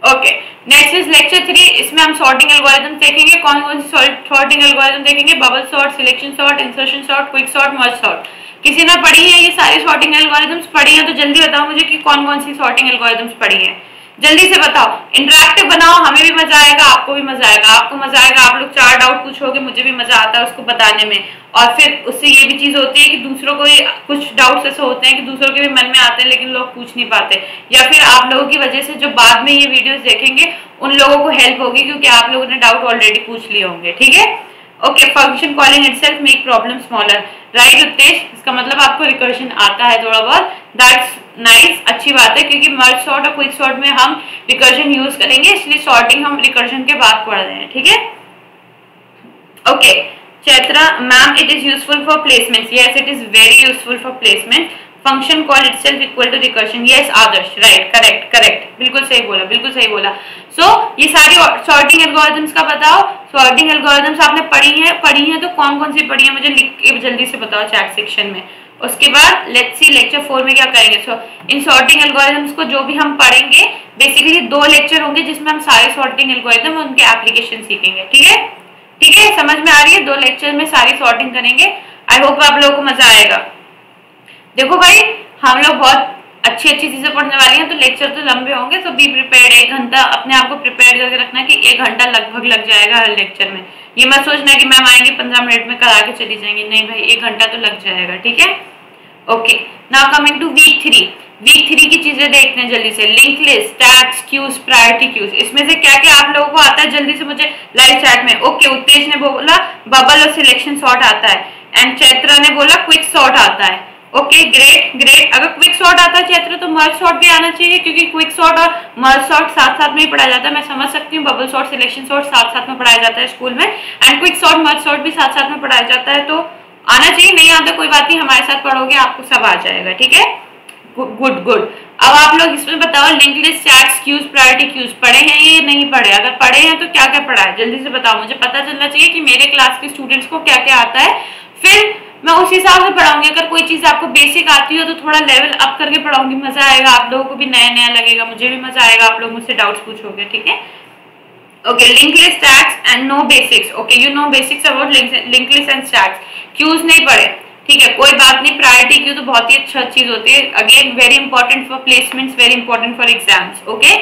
Okay, next is lecture 3. इसमें हम सॉर्टिंग एल्गोरिथम देखेंगे. कौन कौन सी सॉर्टिंग एल्गोरिथम देखेंगे? Bubble sort, selection sort, insertion sort, quick sort, merge sort. किसी ने पढ़ी है ये सारी सॉर्टिंग एल्गोरिथम्स? पढ़ी है तो जल्दी बताओ मुझे कि कौन कौन सी सॉर्टिंग एल्गोरिथम्स पढ़ी है. जल्दी से बताओ. इंटरैक्टिव बनाओ, हमें भी मजा आएगा, आपको भी मजा आएगा. आपको मजा आएगा, आप लोग 4 डाउट पूछोगे, मुझे भी मजा आता है उसको बताने में. और फिर उससे ये भी चीज होती है कि दूसरों को कुछ डाउट्स ऐसे होते हैं कि दूसरों के भी मन में आते हैं लेकिन लोग पूछ नहीं पाते, या फिर आप लोगों की वजह से जो बाद में ये वीडियोस देखेंगे उन लोगों को हेल्प होगी क्योंकि आप लोगों ने डाउट ऑलरेडी पूछ लिए होंगे. ठीक है. Okay, function calling itself make problem smaller. Right Uttej, इसका मतलब आपको रिकर्शन आता है थोड़ा बहुत. दैट्स नाइस, अच्छी बात है, क्योंकि मर्ज सॉर्ट और क्विक सॉर्ट में हम रिकर्शन यूज करेंगे, इसलिए सॉर्टिंग हम रिकर्शन के बाद पढ़ रहे हैं. ठीक है. Okay Chaitra ma'am, it is useful for placement. Yes, it is very useful for placement. Function call itself equal to recursion. Yes Adarsh, right, correct, बिल्कुल सही बोला. सो ये सारी सॉर्टिंग एल्गोरिथम्स का बताओ. सॉर्टिंग एल्गोरिथम्स आपने पढ़ी है तो कौन कौन सी पढ़ी है मुझे लिख के जल्दी से बताओ चैट सेक्शन में. उसके बाद लेट्स सी लेक्चर 4 में क्या करेंगे. सो इन सॉर्टिंग एल्गोरिथम्स को जो भी हम पढ़ेंगे, बेसिकली 2 लेक्चर होंगे जिसमें हम सारे सॉर्टिंग एल्गोरिथम उनके एप्लीकेशन सीखेंगे. ठीक है, समझ में आ रही है? 2 लेक्चर में सारी सॉर्टिंग करेंगे. आई होप आप लोगों को मजा आएगा. देखो भाई, हम लोग बहुत अच्छी चीजें पढ़ने वाली हैं, तो लेक्चर तो लंबे होंगे. तो बी प्रिपेयर्ड. 1 घंटा अपने आप को प्रिपेयर करके रखना कि 1 घंटा लगभग लग जाएगा हर लेक्चर में. ये मत सोचना कि मैम आएंगे 15 मिनट में करा के चली जाएंगी. नहीं भाई, 1 घंटा तो लग जाएगा. ठीक है. Okay, now coming to week 3. Week 3 की चीजें देखते हैं जल्दी से. Link list, tags, queues, priority queues. इसमें से क्या क्या आप लोगों को आता है जल्दी से मुझे लाइव चैट में. ओके, उत्तेज ने बोला बबल और सिलेक्शन सॉर्ट आता है, एंड चैत्रा ने बोला क्विक सॉर्ट आता है. Okay, great. अगर क्विक सॉर्ट आता है चैत्र तो मर्ज सॉर्ट भी आना चाहिए, क्योंकि क्विक सॉर्ट और मर्ज सॉर्ट साथ साथ में ही पढ़ाया जाता है. मैं समझ सकती हूँ, बबल सॉर्ट, सिलेक्शन सॉर्ट साथ साथ में पढ़ाया जाता है स्कूल में, and quick sort, merge sort भी साथ साथ में पढ़ाया जाता है. तो आना चाहिए, नहीं आता कोई बात नहीं, हमारे साथ पढ़ोगे आपको सब आ जाएगा, ठीक है। Good good. अब आप लोग इसमें बताओ, link list, chats, queues, priority queues पढ़े हैं ये नहीं पढ़े? अगर पढ़े हैं तो क्या क्या पढ़ा है जल्दी से बताओ, मुझे पता चलना चाहिए कि मेरे क्लास के स्टूडेंट्स को क्या क्या आता है, फिर मैं उस हिसाब से पढ़ाऊंगी। अगर कोई चीज आपको बेसिक आती हो तो थोड़ा लेवल अप करके पढ़ाऊंगी, मजा आएगा, आप लोगों को भी नया नया लगेगा, मुझे भी मजा आएगा, आप लोग मुझसे डाउट्स पूछोगे, ठीक है। Okay, link list, stats and know basics. Okay, you know basics about link list and stats. Queues नहीं पढ़े, ठीक है, कोई बात नहीं। प्रायोरिटी क्यू तो बहुत ही अच्छा चीज होती है, again very important for placements, very important for exams. Okay,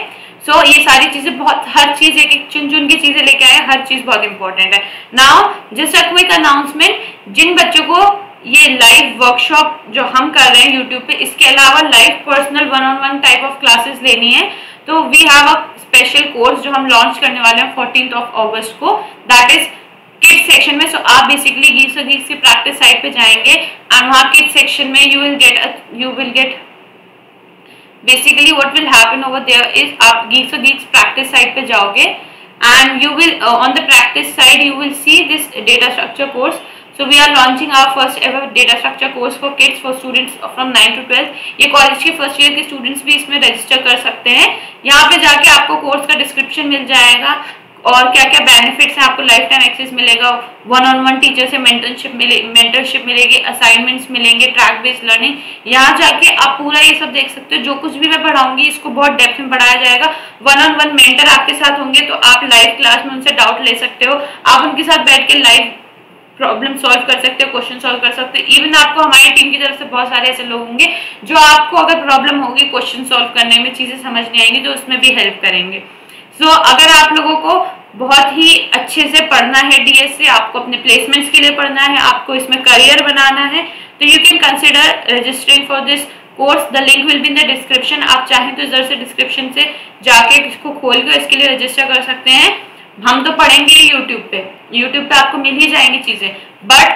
so ये सारी चीजें बहुत, हर चीज एक एक चुन चुन की चीजें लेके आए, हर चीज बहुत इंपॉर्टेंट है। Now just a quick announcement, जिन बच्चों को ये लाइव वर्कशॉप जो हम कर रहे हैं यूट्यूब पे, इसके अलावा live personal 1-on-1 type of classes लेनी है, तो we have a special course जो हम लॉन्च करने वाले हैं 14 अगस्त को, दैट इज किड्स सेक्शन में। सो आप बेसिकली गीक्स और गीक्स की प्रैक्टिस साइट पे जाएंगे एंड वहाँ किड्स सेक्शन में you will get basically what will happen over there is, आप गीक्स और गीक्स प्रैक्टिस साइट पे जाओगे and you will on the practice side you will see this data structure course. So we are launching our first ever data structure course for kids, for students from 9 to 12. ये college के first year के students भी इसमें register कर सकते हैं। यहाँ पे जाके आपको कोर्स का डिस्क्रिप्शन मिल जाएगा और क्या क्या बेनिफिट्स हैं, आपको लाइफ टाइम एक्सेस मिलेगा, 1-on-1 टीचर से मेंटरशिप मिलेगी, असाइनमेंट्स मिलेंगे, ट्रैक बेस्ड लर्निंग। यहाँ जाके आप पूरा ये सब देख सकते हो, जो कुछ भी मैं पढ़ाऊंगी इसको बहुत डेप्थ में पढ़ाया जाएगा। 1-on-1 मेंटर आपके साथ होंगे, तो आप लाइव क्लास में उनसे डाउट ले सकते हो, आप उनके साथ बैठ के लाइव प्रॉब्लम सॉल्व कर सकते हो, क्वेश्चन सॉल्व कर सकते हो। इवन आपको हमारी टीम की तरफ से बहुत सारे ऐसे लोग होंगे जो आपको अगर प्रॉब्लम होगी क्वेश्चन सॉल्व करने में, चीजें समझ नहीं आएंगी तो उसमें भी हेल्प करेंगे। सो अगर आप लोगों को बहुत ही अच्छे से पढ़ना है डीएस से, आपको अपने प्लेसमेंट्स के लिए पढ़ना है, आपको इसमें करियर बनाना है, तो you can consider registering for this course. The link will be in the description. आप चाहें तो इधर से डिस्क्रिप्शन से जाके इसको खोल के इसके लिए रजिस्टर कर सकते हैं। हम तो पढ़ेंगे यूट्यूब पे आपको मिल ही जाएंगी चीजें, बट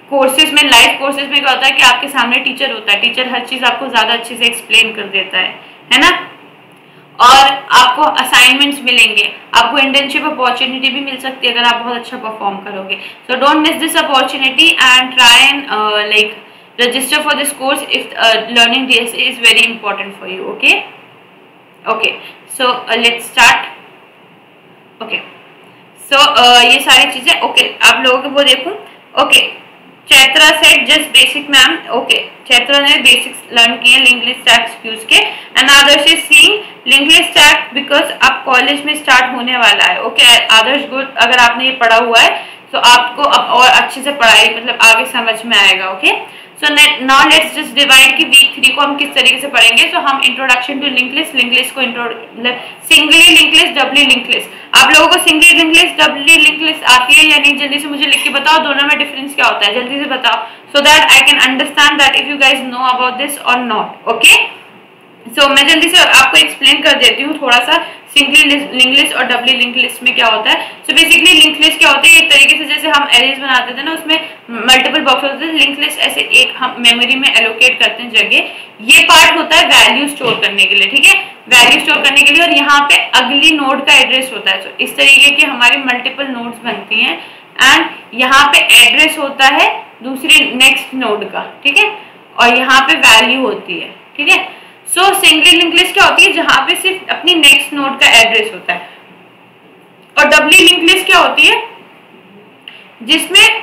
कोर्सेज में, लाइव कोर्सेज में क्या होता है कि आपके सामने टीचर होता है, टीचर हर चीज आपको ज्यादा अच्छे से एक्सप्लेन कर देता है ना, और आपको असाइनमेंट्स मिलेंगे, आपको इंटर्नशिप अपॉर्चुनिटी भी मिल सकती है अगर आप बहुत अच्छा परफॉर्म करोगे। So don't miss this opportunity and try and like register for this course if learning DSA is very important for you. Okay, so let's start. Okay, so ये सारी चीजें ओके आप लोगों को वो देखूं। Okay, Chaitra set just basic ma'am. Okay, Chaitra ने basics learn किए लिंक लिस्ट स्टैक्स क्यूज के, and Adarsh is seeing link list stack because अब कॉलेज में स्टार्ट होने वाला है। ओके आदर्श, गुड, अगर आपने ये पढ़ा हुआ है तो आपको अब और अच्छे से पढ़ाई मतलब आगे समझ में आएगा। Okay, so now let's just divide कि वीक 3 को हम किस तरीके से पढ़ेंगे। तो हम इंट्रोडक्शन टू लिंक लिस्ट को singly link list, doubly link list. आप लोगों को singly link list, doubly link list आती है या नहीं? जल्दी से मुझे लिख के बताओ, दोनों में डिफरेंस क्या होता है, जल्दी से बताओ, so that I can understand that if you guys know about this और नॉट। ओके, सो मैं जल्दी से आपको एक्सप्लेन कर देती हूँ थोड़ा सा सिंगली लिंक लिस्ट और डबली लिंक लिस्ट में क्या होता है। सो बेसिकली लिंक लिस्ट क्या होती है, एक तरीके से जैसे हम एरेज बनाते थे ना, उसमें मल्टीपल बॉक्स होते थे, लिंक लिस्ट ऐसे एक हम मेमोरी में एलोकेट करते हैं जगह। ये पार्ट होता है वैल्यू स्टोर करने के लिए, ठीक है, वैल्यू स्टोर करने के लिए, और यहाँ पे अगली नोड का एड्रेस होता है। तो इस तरीके की हमारी मल्टीपल नोड्स बनती हैं एंड यहाँ पे एड्रेस होता है दूसरी नेक्स्ट नोड का, ठीक है, और यहाँ पे वैल्यू होती है, ठीक है। सो सिंगली लिंक लिस्ट क्या होती है, जहां पे सिर्फ अपनी नेक्स्ट नोड का एड्रेस होता है, और डबली लिंक लिस्ट क्या होती है जिसमें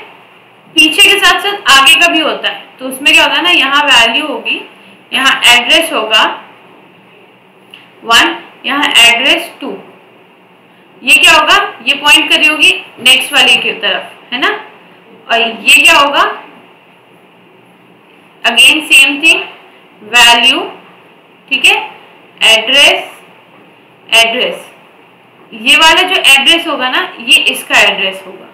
पीछे के साथ साथ आगे का भी होता है। तो उसमें क्या होता है ना, यहाँ वैल्यू होगी, यहाँ एड्रेस होगा 1, यहाँ एड्रेस 2, ये क्या होगा, ये पॉइंट करी होगी नेक्स्ट वाली की तरफ, है ना, और ये क्या होगा, अगेन सेम थिंग, वैल्यू, ठीक है, एड्रेस, ये वाला जो एड्रेस होगा ना, ये इसका एड्रेस होगा,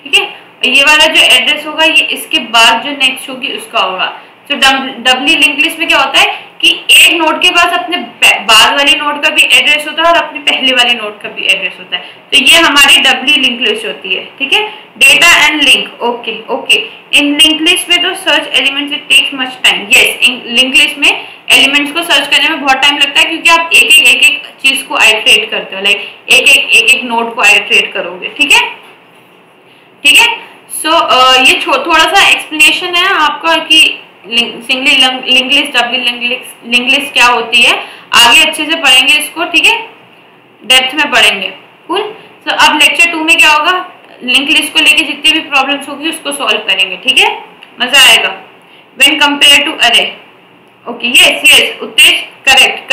ठीक है, और ये वाला जो एड्रेस होगा ये इसके बाद जो नेक्स्ट होगी उसका होगा। तो डबली लिंक लिस्ट में क्या होता है कि एक नोड के पास अपने बाद वाली नोड का भी एड्रेस होता है और अपने पहले वाली नोड का भी एड्रेस होता है। तो ये हमारी डबली लिंक लिस्ट होती है, ठीक है। Data and link, okay, in link list में तो search elements it takes much time. Yes, in link list में एलिमेंट्स को सर्च करने में बहुत टाइम लगता है, क्योंकि आप एक चीज को आइटरेट करते हो, लाइक एक एक नोड को आइटरेट करोगे, ठीक है। सो ये थोड़ा सा एक्सप्लेनेशन है आपका कि singly link list, doubly link list क्या होती है। आगे अच्छे से पढ़ेंगे इसको, ठीक है, डेप्थ में पढ़ेंगे। कूल। सो अब लेक्चर 2 में क्या होगा, लिंक लिस्ट को लेके जितनी भी प्रॉब्लम्स होगी उसको सॉल्व करेंगे, ठीक है, मजा आएगा। व्हेन कंपेयर टू अरे, ओके, यस उत्तेज, करेक्ट।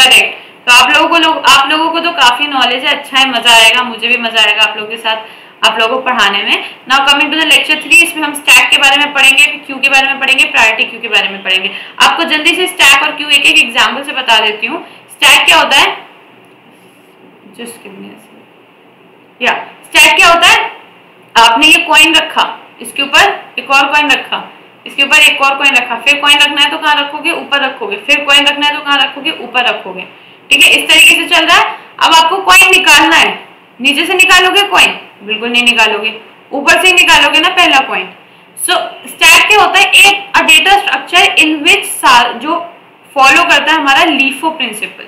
तो आप लोगों को तो काफी नॉलेज है, अच्छा है, मजा आएगा, मुझे भी मजा आएगा आप लोगों के साथ, आप लोगों को पढ़ाने में। Now coming to the lecture 3, इसमें हम स्टैक के बारे में पढ़ेंगे, क्यू के बारे में पढ़ेंगे, प्रायोरिटी क्यू के बारे में पढ़ेंगे। आपको जल्दी से स्टैक और क्यू एक एग्जाम्पल से बता देती हूँ। स्टैक क्या होता है, just give me a second. Stack क्या होता है, आपने ये कॉइन रखा, इसके ऊपर एक और कॉइन रखा, इसके ऊपर एक और कॉइन रखा, फिर कॉइन रखना है तो कहाँ रखोगे, ऊपर रखोगे, फिर कॉइन रखना है तो कहाँ रखोगे, ऊपर रखोगे, ठीक है, इस तरीके से चल रहा है। अब आपको कॉइन निकालना है, नीचे से निकालोगे कॉइन, बिल्कुल नहीं निकालोगे, ऊपर से निकालोगे ना पहला कॉइन। सो स्टैक क्या होता है, एक डेटा स्ट्रक्चर इन विच जो फॉलो करता है हमारा लीफो प्रिंसिपल।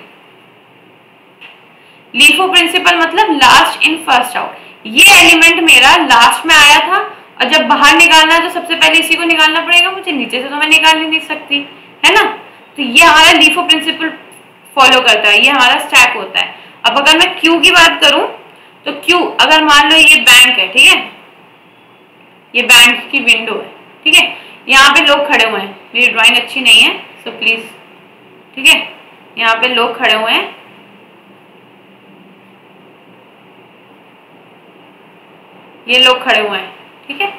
लीफो प्रिंसिपल मतलब लास्ट इन फर्स्ट आउट। ये एलिमेंट मेरा लास्ट में आया था और जब बाहर निकालना है तो सबसे पहले इसी को निकालना पड़ेगा मुझे, नीचे से तो मैं निकाल ही नहीं सकती, है ना। तो ये हमारा लीफो प्रिंसिपल फॉलो करता है, ये हमारा स्टैक होता है। अब अगर मैं क्यू की बात करूं तो क्यू, अगर मान लो ये बैंक है, ठीक है, ये बैंक की विंडो है, ठीक है, यहाँ पे लोग खड़े हुए हैं, मेरी ड्राइंग अच्छी नहीं है सो प्लीज, ठीक है, यहाँ पे लोग खड़े हुए हैं, ये लोग खड़े हुए हैं, ठीक है,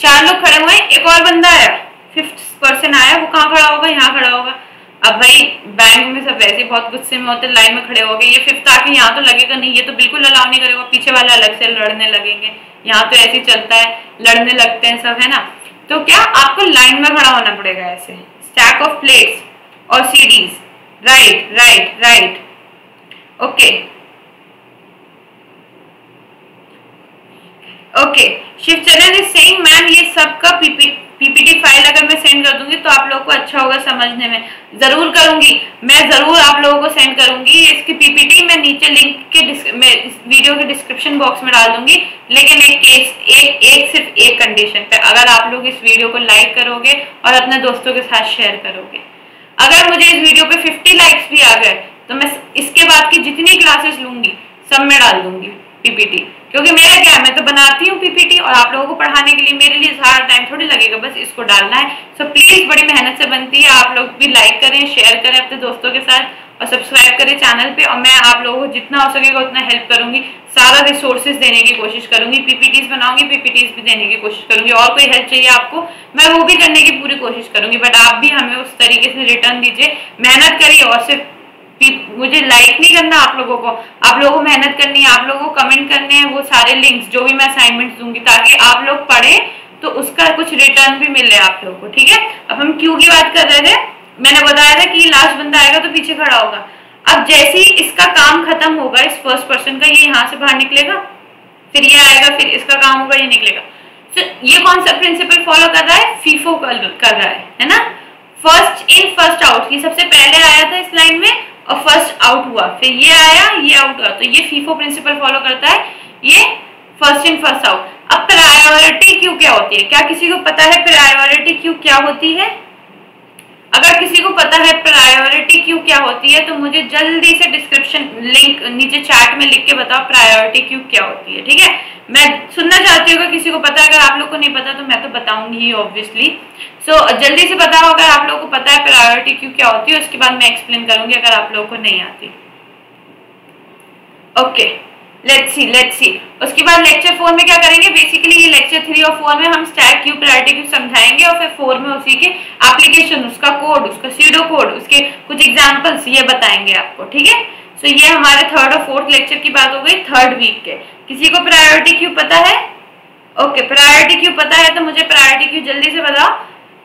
4 लोग खड़े हुए हैं, एक और बंदा आया, 5th पर्सन आया, वो कहाँ खड़ा होगा, यहाँ खड़ा होगा। अब भाई बैंक में सब वैसे बहुत गुस्से में होते, लाइन में खड़े हो गए, ये 5th आके यहाँ तो लगेगा नहीं, ये तो बिल्कुल अलाउ नहीं करेगा, पीछे वाले अलग से लड़ने लगेंगे, यहाँ तो ऐसे ही चलता है, लड़ने लगते हैं सब, है ना। तो क्या आपको लाइन में खड़ा होना पड़ेगा ऐसे, स्टैक ऑफ प्लेट्स और CDs, right, okay. Shivcharan is saying ma'am ये सबका पीपीटी फाइल अगर मैं सेंड कर दूंगी तो आप लोगों को अच्छा होगा समझने में। जरूर करूंगी, मैं जरूर आप लोगों को सेंड करूंगी इसकी पीपीटी, मैं नीचे लिंक के मैं इस वीडियो के डिस्क्रिप्शन बॉक्स में डाल दूंगी। लेकिन सिर्फ एक कंडीशन पे, अगर आप लोग इस वीडियो को लाइक करोगे और अपने दोस्तों के साथ शेयर करोगे। अगर मुझे इस वीडियो पे 50 लाइक्स भी आ गए तो मैं इसके बाद की जितनी क्लासेस लूंगी सब में डाल दूंगी पीपीटी, क्योंकि मेरा क्या है, मैं तो बनाती हूँ पीपीटी और आप लोगों को पढ़ाने के लिए मेरे लिए सारा टाइम थोड़ी लगेगा, बस इसको डालना है। सो प्लीज, बड़ी मेहनत से बनती है, आप लोग भी लाइक करें, शेयर करें अपने दोस्तों के साथ और सब्सक्राइब करें चैनल पे। और मैं आप लोगों को जितना हो सकेगा उतना हेल्प करूंगी, सारा रिसोर्सेज देने की कोशिश करूंगी, पीपीटीज बनाऊंगी, पीपीटीज भी देने की कोशिश करूंगी, और कोई हेल्प चाहिए आपको मैं वो भी करने की पूरी कोशिश करूंगी, बट आप भी हमें उस तरीके से रिटर्न दीजिए, मेहनत करिए। और सिर्फ मुझे लाइक नहीं करना, आप लोगों को मेहनत करनी है, आप लोगों को कमेंट करने हैं वो सारे लिंक्स जो भी मैं असाइनमेंट्स दूंगी, ताकि आप लोग पढ़ें तो उसका कुछ रिटर्न भी मिले आप लोगों को, ठीक है। अब हम क्यू की बात कर रहे थे, मैंने बताया था कि लास्ट बंदा आएगा तो पीछे खड़ा होगा। अब जैसे ही इसका काम खत्म होगा, इस फर्स्ट पर्सन का, ये यहाँ से बाहर निकलेगा, फिर ये आएगा, फिर इसका काम होगा, ये निकलेगा। तो ये कौन सा प्रिंसिपल फॉलो कर रहा है, फीफो कर रहा है ना, फर्स्ट इन फर्स्ट आउट। ये सबसे पहले आया था इस लाइन में और फर्स्ट आउट हुआ, फिर ये आया, ये आउट हुआ, तो ये फीफो प्रिंसिपल फॉलो करता है, ये फर्स्ट इन फर्स्ट आउट। अब प्रायोरिटी क्यू क्या होती है, क्या किसी को पता है प्रायोरिटी क्यू क्या होती है? अगर किसी को पता है प्रायोरिटी क्यू क्या होती है तो मुझे जल्दी से डिस्क्रिप्शन लिंक नीचे चैट में लिख के बताओ प्रायोरिटी क्यू क्या होती है, ठीक है। मैं सुनना चाहती हूँ, अगर किसी को पता है, अगर आप लोग को नहीं पता तो मैं तो बताऊंगी ही ऑब्वियसली। सो जल्दी से बताओ अगर आप लोगों को पता है प्रायोरिटी क्यू क्या होती है, उसके बाद मैं एक्सप्लेन करूंगी अगर आप लोगों को नहीं आती। ओके, लेट्स सी। उसके बाद लेक्चर 4 में क्या करेंगे, बेसिकली ये लेक्चर 3 और 4 में हम स्टैक क्यू, प्रायोरिटी क्यू समझाएंगे और फिर 4 में उसी के एप्लीकेशन, उसका कोड, उसका सीडो कोड, उसके कुछ एग्जांपल्स ये बताएंगे आपको, ठीक है। सो ये हमारे 3rd और 4th लेक्चर की बात हो गई 3rd वीक के। किसी को प्रायोरिटी क्यू पता है? ओके, प्रायोरिटी क्यू पता है तो मुझे प्रायोरिटी क्यू जल्दी से बताओ,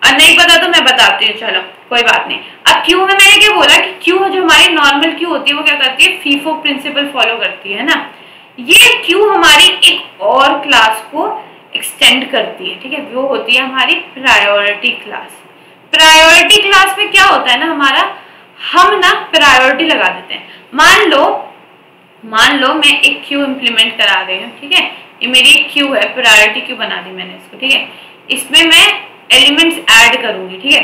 और नहीं पता तो मैं बताती हूँ, चलो कोई बात नहीं। अब क्यू में मैंने क्या बोला कि क्यू जो हमारी नॉर्मल क्यू होती है वो क्या करती है, फीफो प्रिंसिपल फॉलो करती है ना। ये क्यू हमारी एक और क्लास को एक्सटेंड करती है, ठीक है, वो होती है हमारी प्रायोरिटी क्लास। प्रायोरिटी क्लास में क्या होता है ना हमारा, हम ना प्रायोरिटी लगा देते हैं। मान लो मैं एक क्यू इंप्लीमेंट करा रही हूँ, ठीक है, ये मेरी क्यू है, प्रायोरिटी क्यू बना दी मैंने इसको, ठीक है। इसमें मैं एलिमेंट्स ऐड करूंगी, ठीक है।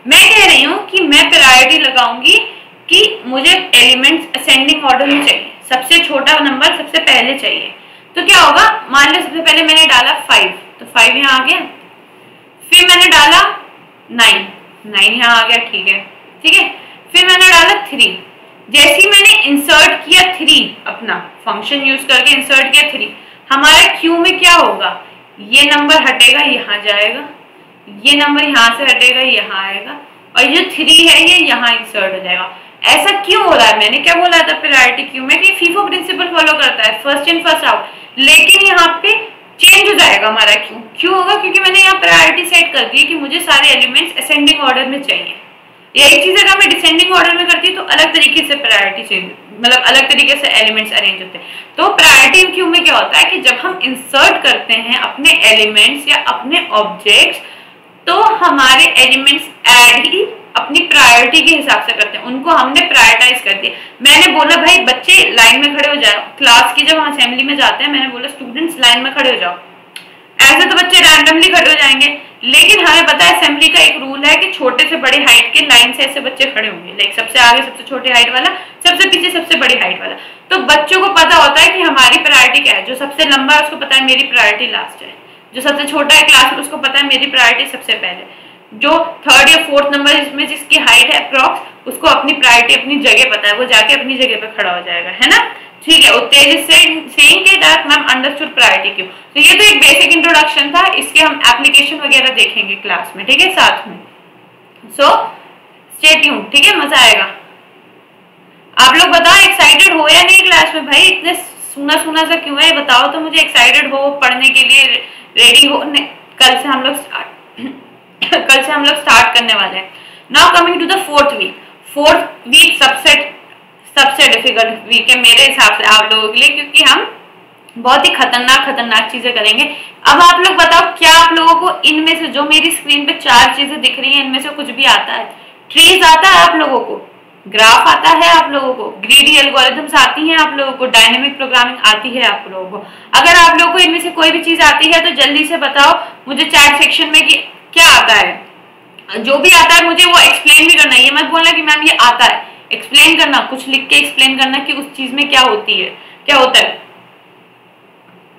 मैं कह रही हूँ कि मैं प्रायोरिटी लगाऊंगी कि मुझे एलिमेंट्स असेंडिंग ऑर्डर में चाहिए, सबसे छोटा नंबर सबसे पहले चाहिए। तो क्या होगा, मान लो सबसे पहले मैंने डाला 5, तो 5 यहाँ आ गया। फिर मैंने डाला 9, 9 यहाँ आ गया, ठीक है, ठीक है। फिर मैंने डाला 3, जैसे ही मैंने इंसर्ट किया 3, अपना फंक्शन यूज करके इंसर्ट किया 3, हमारे क्यू में क्या होगा, ये नंबर हटेगा यहाँ जाएगा, ये नंबर यहाँ से हटेगा यहाँ आएगा, और ये 3 है ये यहाँ इंसर्ट हो जाएगा। ऐसा क्यों हो रहा है, मैंने क्या बोला था प्रायोरिटी क्यू में कि फीफो प्रिंसिपल फॉलो करता है, फर्स्ट इन फर्स्ट आउट, लेकिन यहाँ पे चेंज हो जाएगा हमारा क्यू। क्यों होगा, क्योंकि मैंने यहाँ प्रायोरिटी सेट कर दी कि मुझे सारे एलिमेंट्स असेंडिंग ऑर्डर में चाहिए। यही चीज अगर मैं डिसेंडिंग ऑर्डर में करती तो अलग तरीके से प्रायोरिटी चेंज, मतलब अलग तरीके से एलिमेंट्स अरेंज होते हैं। तो प्रायोरिटी क्यू में क्या होता है कि जब हम इंसर्ट करते हैं अपने एलिमेंट्स या अपने ऑब्जेक्ट्स, तो हमारे एलिमेंट्स ऐड ही अपनी प्रायोरिटी के हिसाब से करते हैं, उनको हमने प्रायोरिटाइज कर दिया। मैंने बोला भाई बच्चे लाइन में खड़े हो जाओ, क्लास की जब हम असेंबली में जाते हैं मैंने बोला स्टूडेंट्स लाइन में खड़े हो जाओ। ऐसे तो बच्चे रैंडमली खड़े हो जाएंगे, लेकिन हमें पता है असेंबली का एक रूल है कि छोटे से बड़े हाइट के लाइन से ऐसे बच्चे खड़े होंगे, लाइक सबसे आगे सबसे छोटे हाइट वाला, सबसे पीछे सबसे बड़ी हाइट वाला। तो बच्चों को पता होता है कि हमारी प्रायोरिटी क्या है। जो सबसे लंबा है उसको पता है मेरी प्रायोरिटी लास्ट है, जो सबसे छोटा है क्लास में उसको पता है मेरी प्रायोरिटी सबसे पहले, जो 3rd या 4th नंबर इसमें जिसकी हाइट है अप्रॉक्स, उसको अपनी प्रायोरिटी अपनी जगह पता है, वो जाके अपनी जगह पे खड़ा हो जाएगा, है ना। ठीक है, Uttej saying that ma'am understood priority queue. तो ये तो एक बेसिक इंट्रोडक्शन था, इसके हम एप्लीकेशन वगैरह देखेंगे क्लास में, ठीक है, साथ में। सो स्टे ट्यून्ड, ठीक है, मजा आएगा। आप लोग बताओ एक्साइटेड हो या नहीं क्लास में, भाई इतने सुना सुना सा क्यों है, बताओ तो मुझे, एक्साइटेड हो, पढ़ने के लिए रेडी हो। कल से हम लोग स्टार्ट करने वाले हैं। Now coming to the 4th week. 4th week सबसे डिफिकल्ट वीक है मेरे हिसाब से आप लोगों के लिए, क्योंकि हम बहुत ही खतरनाक चीजें करेंगे। अब आप लोग बताओ क्या आप लोगों को इनमें से, जो मेरी स्क्रीन पे 4 चीजें दिख रही हैं, इनमें से कुछ भी आता है? ट्रीज आता है आप लोगों को, ग्राफ आता है आप लोगों को, ग्रीडी एल्गोरिथम्स आती हैं आप लोगों को, डायनेमिक प्रोग्रामिंग आती है आप लोगों को। अगर आप लोगों को इनमें से कोई भी चीज आती है तो जल्दी से बताओ मुझे चैट सेक्शन में कि क्या आता है। जो भी आता है मुझे वो एक्सप्लेन भी करना है, ये मत बोलना कि मैम ये आता है, एक्सप्लेन करना, कुछ लिख के एक्सप्लेन करना कि उस चीज में क्या होती है, क्या होता है,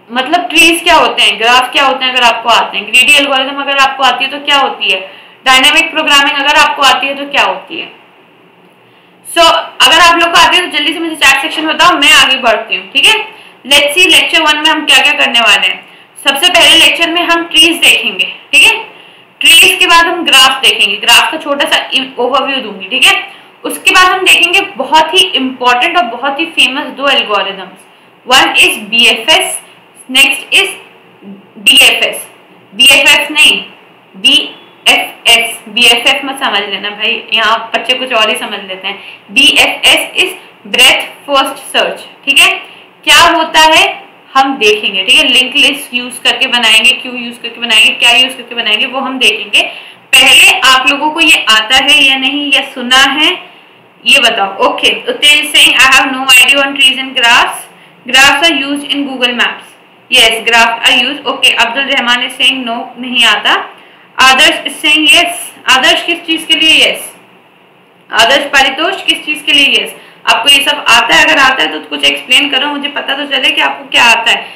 मतलब ट्रीज क्या होते हैं, ग्राफ क्या होते हैं अगर आपको आते हैं, ग्रीडी एल्गोरिथम अगर आपको आती है तो क्या होती है, डायनेमिक प्रोग्रामिंग अगर आपको आती है तो क्या होती है। अगर आप लोग को आती है तो जल्दी से मुझे चैट सेक्शन में बताओ, मैं आगे बढ़ती हूँ, ठीक है। लेट्स सी लेक्चर 1 में हम क्या क्या करने वाले हैं। सबसे पहले लेक्चर में हम ट्रीज देखेंगे, ठीक है। ट्रीज के बाद हम ग्राफ देखेंगे, ग्राफ का छोटा सा ओवरव्यू दूंगी, ठीक है। उसके बाद हम देखेंगे बहुत ही इंपॉर्टेंट और बहुत ही famous 2 algorithms, one is BFS, next is DFS। BFS नहीं, BFS, BFF मत समझ लेना भाई, यहाँ बच्चे कुछ और ही समझ लेते हैं। BFS is breath first search, ठीक है। क्या होता है हम देखेंगे, ठीक है। लिंक लिस्ट यूज करके बनाएंगे, क्यों यूज करके बनाएंगे, क्या यूज करके बनाएंगे, वो हम देखेंगे। पहले आप लोगों को ये आता है या नहीं, या सुना है, ये बताओ। Okay, Uttej saying I have no idea on trees and graphs, graphs are used in Google maps, yes graphs are used. Okay, Abdul Rahman is saying no, नहीं आता। Adarsh is saying yes, Adarsh किस चीज के लिए यस, आदर्श परितोष किस चीज के लिए यस। आपको ये सब आता है, अगर आता है तो कुछ एक्सप्लेन करो, मुझे पता तो चले कि आपको क्या आता है,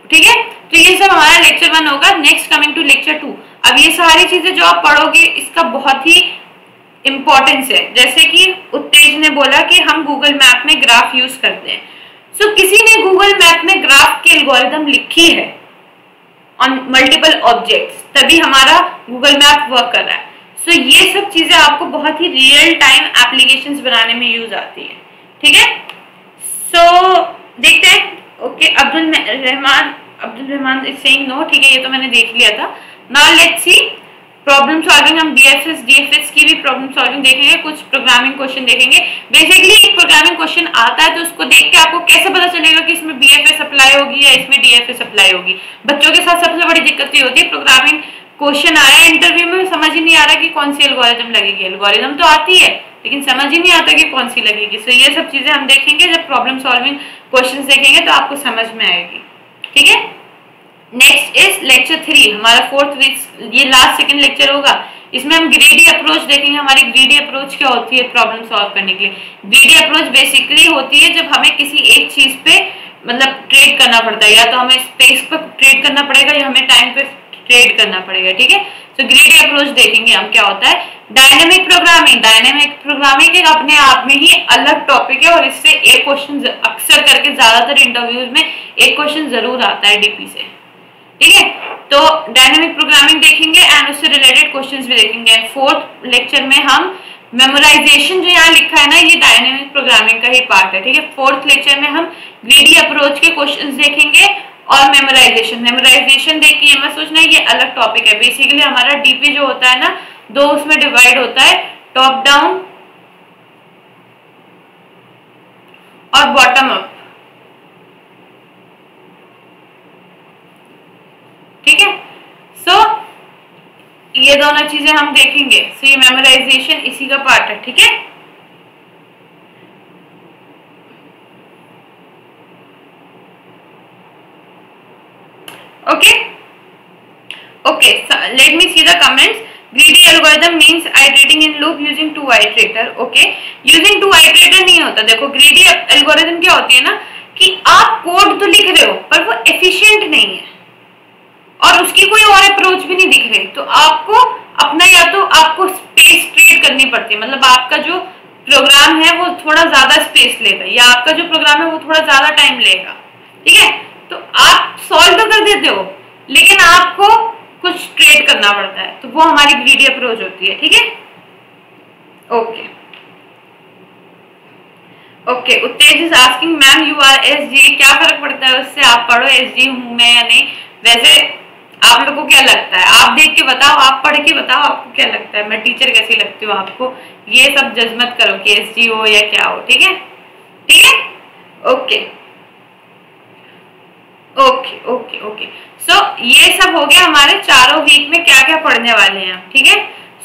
ठीक है। तो ये सब हमारा लेक्चर 1 होगा। Next coming to lecture 2। अब ये सारी चीजें जो आप पढ़ोगे इसका बहुत ही इंपॉर्टेंस है। जैसे कि उत्तेज ने बोला कि हम गूगल मैप में ग्राफ यूज करते हैं, सो किसी ने गूगल मैप में ग्राफ की एल्गोरिथम लिखी है ऑन मल्टीपल ऑब्जेक्ट्स, तभी हमारा गूगल मैप वर्क कर रहा है। सो ये सब चीजें आपको बहुत ही रियल टाइम एप्लीकेशंस बनाने में यूज आती है, ठीक है। सो देखते हैं। Okay, Abdul Rahman is saying no, ठीक है, ये तो मैंने देख लिया था। Now let's see problem solving. हम BFS DFS की भी प्रॉब्लम सॉल्विंग देखेंगे, कुछ प्रोग्रामिंग क्वेश्चन देखेंगे। बेसिकली एक प्रोग्रामिंग क्वेश्चन आता है तो उसको देख के आपको कैसे पता चलेगा कि इसमें BFS अप्लाई होगी या इसमें DFS अप्लाई होगी। बच्चों के साथ सबसे बड़ी दिक्कत ये होती है, प्रोग्रामिंग क्वेश्चन आया इंटरव्यू में, समझ ही नहीं आ रहा कि कौन सी एल्गोरिथम लगेगी। एल्गोरिथम तो आती है लेकिन समझ ही नहीं आता कि कौन सी लगेगी। सो ये सब चीजें हम देखेंगे, जब प्रॉब्लम सॉल्विंग क्वेश्चंस देखेंगे तो आपको समझ में आएगी, ठीक है। नेक्स्ट इज लेक्चर 3, हमारा फोर्थ, ये लास्ट सेकंड लेक्चर होगा। इसमें हम ग्रीडी अप्रोच देखेंगे। हमारी ग्रीडी अप्रोच क्या होती है प्रॉब्लम सॉल्व करने के लिए? ग्रीडी अप्रोच बेसिकली होती है जब हमें किसी एक चीज पे मतलब ट्रेड करना पड़ता है, या तो हमें स्पेस पर ट्रेड करना पड़ेगा या हमें टाइम पे ट्रेड करना पड़ेगा, ठीक है। तो ग्रीडी अप्रोच देखेंगे हम क्या होता है। डायनेमिक प्रोग्रामिंग, डायनेमिक प्रोग्रामिंग एक अपने आप में ही अलग टॉपिक है, और इससे एक क्वेश्चन अक्सर करके ज्यादातर इंटरव्यूज में एक क्वेश्चन जरूर आता है डीपी से, ठीक है। तो डायनेमिक प्रोग्रामिंग देखेंगे एंड उससे रिलेटेड क्वेश्चंस भी देखेंगे। फोर्थ लेक्चर में हम मेमोराइजेशन, जो यहाँ लिखा है ना, ये डायनेमिक प्रोग्रामिंग का ही पार्ट है, ठीक है। फोर्थ लेक्चर में हम ग्रीडी अप्रोच के क्वेश्चंस देखेंगे और मेमोराइजेशन देख के ये मत सोचना ये अलग टॉपिक है। बेसिकली हमारा डीपी जो होता है ना, दो उसमें डिवाइड होता है, टॉप डाउन और बॉटम अप, ठीक है। सो ये दोनों चीजें हम देखेंगे। सो ये मेमोराइजेशन इसी का पार्ट है, ठीक है। Okay, so let me see the comments. Greedy algorithm means iterating in loop using 2 iterator. Okay, using 2 iterator नहीं होता। देखो greedy algorithm क्या होती है ना, कि आप कोड तो लिख रहे हो पर वो efficient नहीं है और उसकी कोई और अप्रोच भी नहीं दिख रही, तो आपको अपना, या तो आपको स्पेस क्रिएट करनी पड़ती है, मतलब आपका जो प्रोग्राम है वो थोड़ा ज्यादा स्पेस लेगा, या आपका जो प्रोग्राम है वो थोड़ा ज्यादा टाइम लेगा, ठीक है। तो आप सॉल्व तो कर देते हो लेकिन आपको कुछ ट्रेड करना पड़ता है, तो वो हमारी ग्रीडी अप्रोच होती है, ठीक है। Okay Uttej is asking ma'am you are SG, क्या फर्क पड़ता है उससे, आप पढ़ो एसजी हूं मैं या नहीं। वैसे आप लोगों को क्या लगता है, आप देख के बताओ, आप पढ़ के बताओ आपको क्या लगता है, मैं टीचर कैसी लगती हूँ आपको, ये सब जज मत करो कि एसजी हो या क्या हो, ठीक है, ठीक है। Okay okay okay okay so ये सब हो गया हमारे चारों वीक में क्या क्या पढ़ने वाले हैं, ठीक है।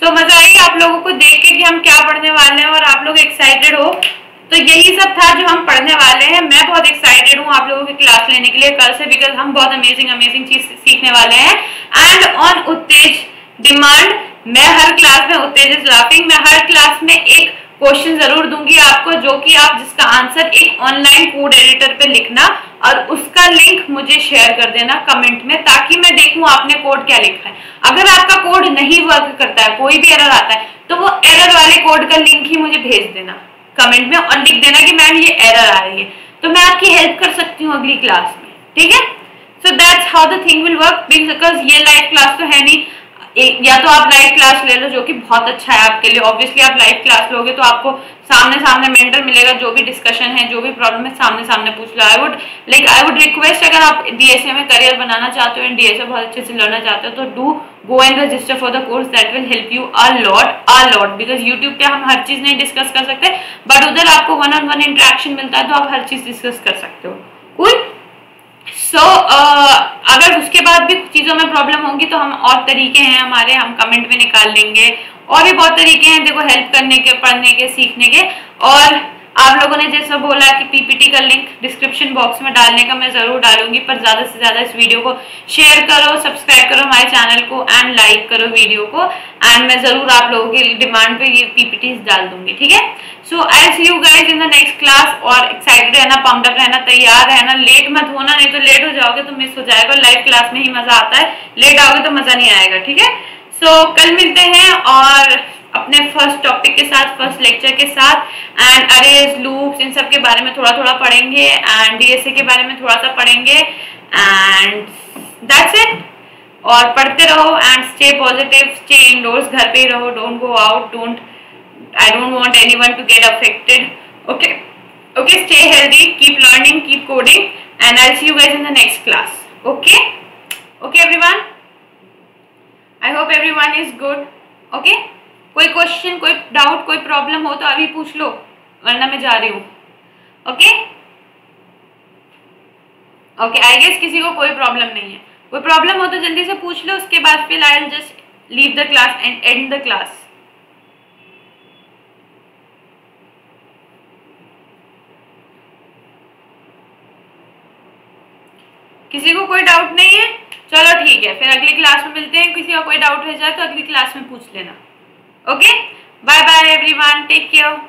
सो मजा आई आप लोगों को देख के कि हम क्या पढ़ने वाले हैं और आप लोग एक्साइटेड हो। तो यही सब था जो हम पढ़ने वाले हैं। मैं बहुत एक्साइटेड हूँ आप लोगों की क्लास लेने के लिए कल से, बिकॉज हम बहुत अमेजिंग चीज सीखने वाले हैं। एंड ऑन उत्तेज डिमांड मैं हर क्लास में, उत्तेज इज लाफिंग, मैं हर क्लास में एक क्वेश्चन जरूर दूंगी आपको, जो कि आप जिसका आंसर एक ऑनलाइन कोड एडिटर पे लिखना और उसका लिंक मुझे शेयर कर देना कमेंट में, ताकि मैं देखूं आपने कोड क्या लिखा है। अगर आपका कोड नहीं वर्क करता है, कोई भी एरर आता है, तो वो एरर वाले कोड का लिंक ही मुझे भेज देना कमेंट में और लिख देना कि मैम ये एरर आ रही है, तो मैं आपकी हेल्प कर सकती हूँ अगली क्लास में, ठीक है। So that's how the thing will work, because ये लाइव क्लास तो है नहीं, या तो आप लाइव क्लास ले लो जो कि बहुत अच्छा है आपके लिए। ऑब्वियसली आप लाइव क्लास लोगे तो आपको सामने मेंटर मिलेगा, जो भी डिस्कशन है, जो भी प्रॉब्लम है, सामने पूछ लो। आई वुड रिक्वेस्ट, अगर आप डीएसए में करियर बनाना चाहते हो एंड डीएसए बहुत अच्छे से लर्नर चाहते हो, तो do go and register for the course, that will help you a lot, because YouTube पे हम हर चीज नहीं डिस्कस कर सकते, बट उधर आपको 1-on-1 इंटरेक्शन मिलता है, तो आप हर चीज डिस्कस कर सकते हो। कूल। सो अगर उसके बाद भी चीजों में प्रॉब्लम होगी तो हम और तरीके हैं हमारे, हम कमेंट में निकाल लेंगे, और भी बहुत तरीके हैं देखो हेल्प करने के, पढ़ने के, सीखने के। और आप लोगों ने जैसा बोला कि पीपीटी का लिंक डिस्क्रिप्शन बॉक्स में डालने का, मैं जरूर डालूंगी, पर ज्यादा से ज्यादा इस वीडियो को शेयर करो, सब्सक्राइब करो हमारे चैनल को एंड लाइक करो वीडियो को, एंड मैं जरूर आप लोगों की डिमांड पे ये पीपीटी डाल दूंगी, ठीक है। So I see you guys in the next class, और एक्साइटेड रहना, पम्प्ड अप रहना, तैयार रहना, लेट मत होना, नहीं तो लेट हो जाओगे तो मिस हो जाएगा। लाइव क्लास में ही मजा आता है, लेट आओगे तो मजा नहीं आएगा, ठीक है। सो कल मिलते हैं और अपने फर्स्ट टॉपिक के साथ, फर्स्ट लेक्चर के साथ, एंड अरेज, लूप्स, इन सब के बारे में थोड़ा थोड़ा पढ़ेंगे, एंड डीएसए के बारे में थोड़ा सा पढ़ेंगे, एंड दैट्स इट। और पढ़ते रहो and stay positive, stay endorse, घर पे ही रहो, don't go out, I don't want anyone to get affected. Okay, stay healthy, keep learning, keep coding, and I'll see you guys in the next class. Okay, everyone. I hope everyone is good. Okay, कोई question, कोई doubt, कोई problem हो तो अभी पूछ लो, वरना मैं जा रही हूँ। ओके, आई गेस किसी को कोई प्रॉब्लम नहीं है। कोई प्रॉब्लम हो तो जल्दी से पूछ लो, उसके बाद फिर I will just leave the class and and the class. किसी को कोई डाउट नहीं है? चलो ठीक है, फिर अगली क्लास में मिलते हैं। किसी का कोई डाउट रह जाए तो अगली क्लास में पूछ लेना। Okay, bye bye everyone, take care.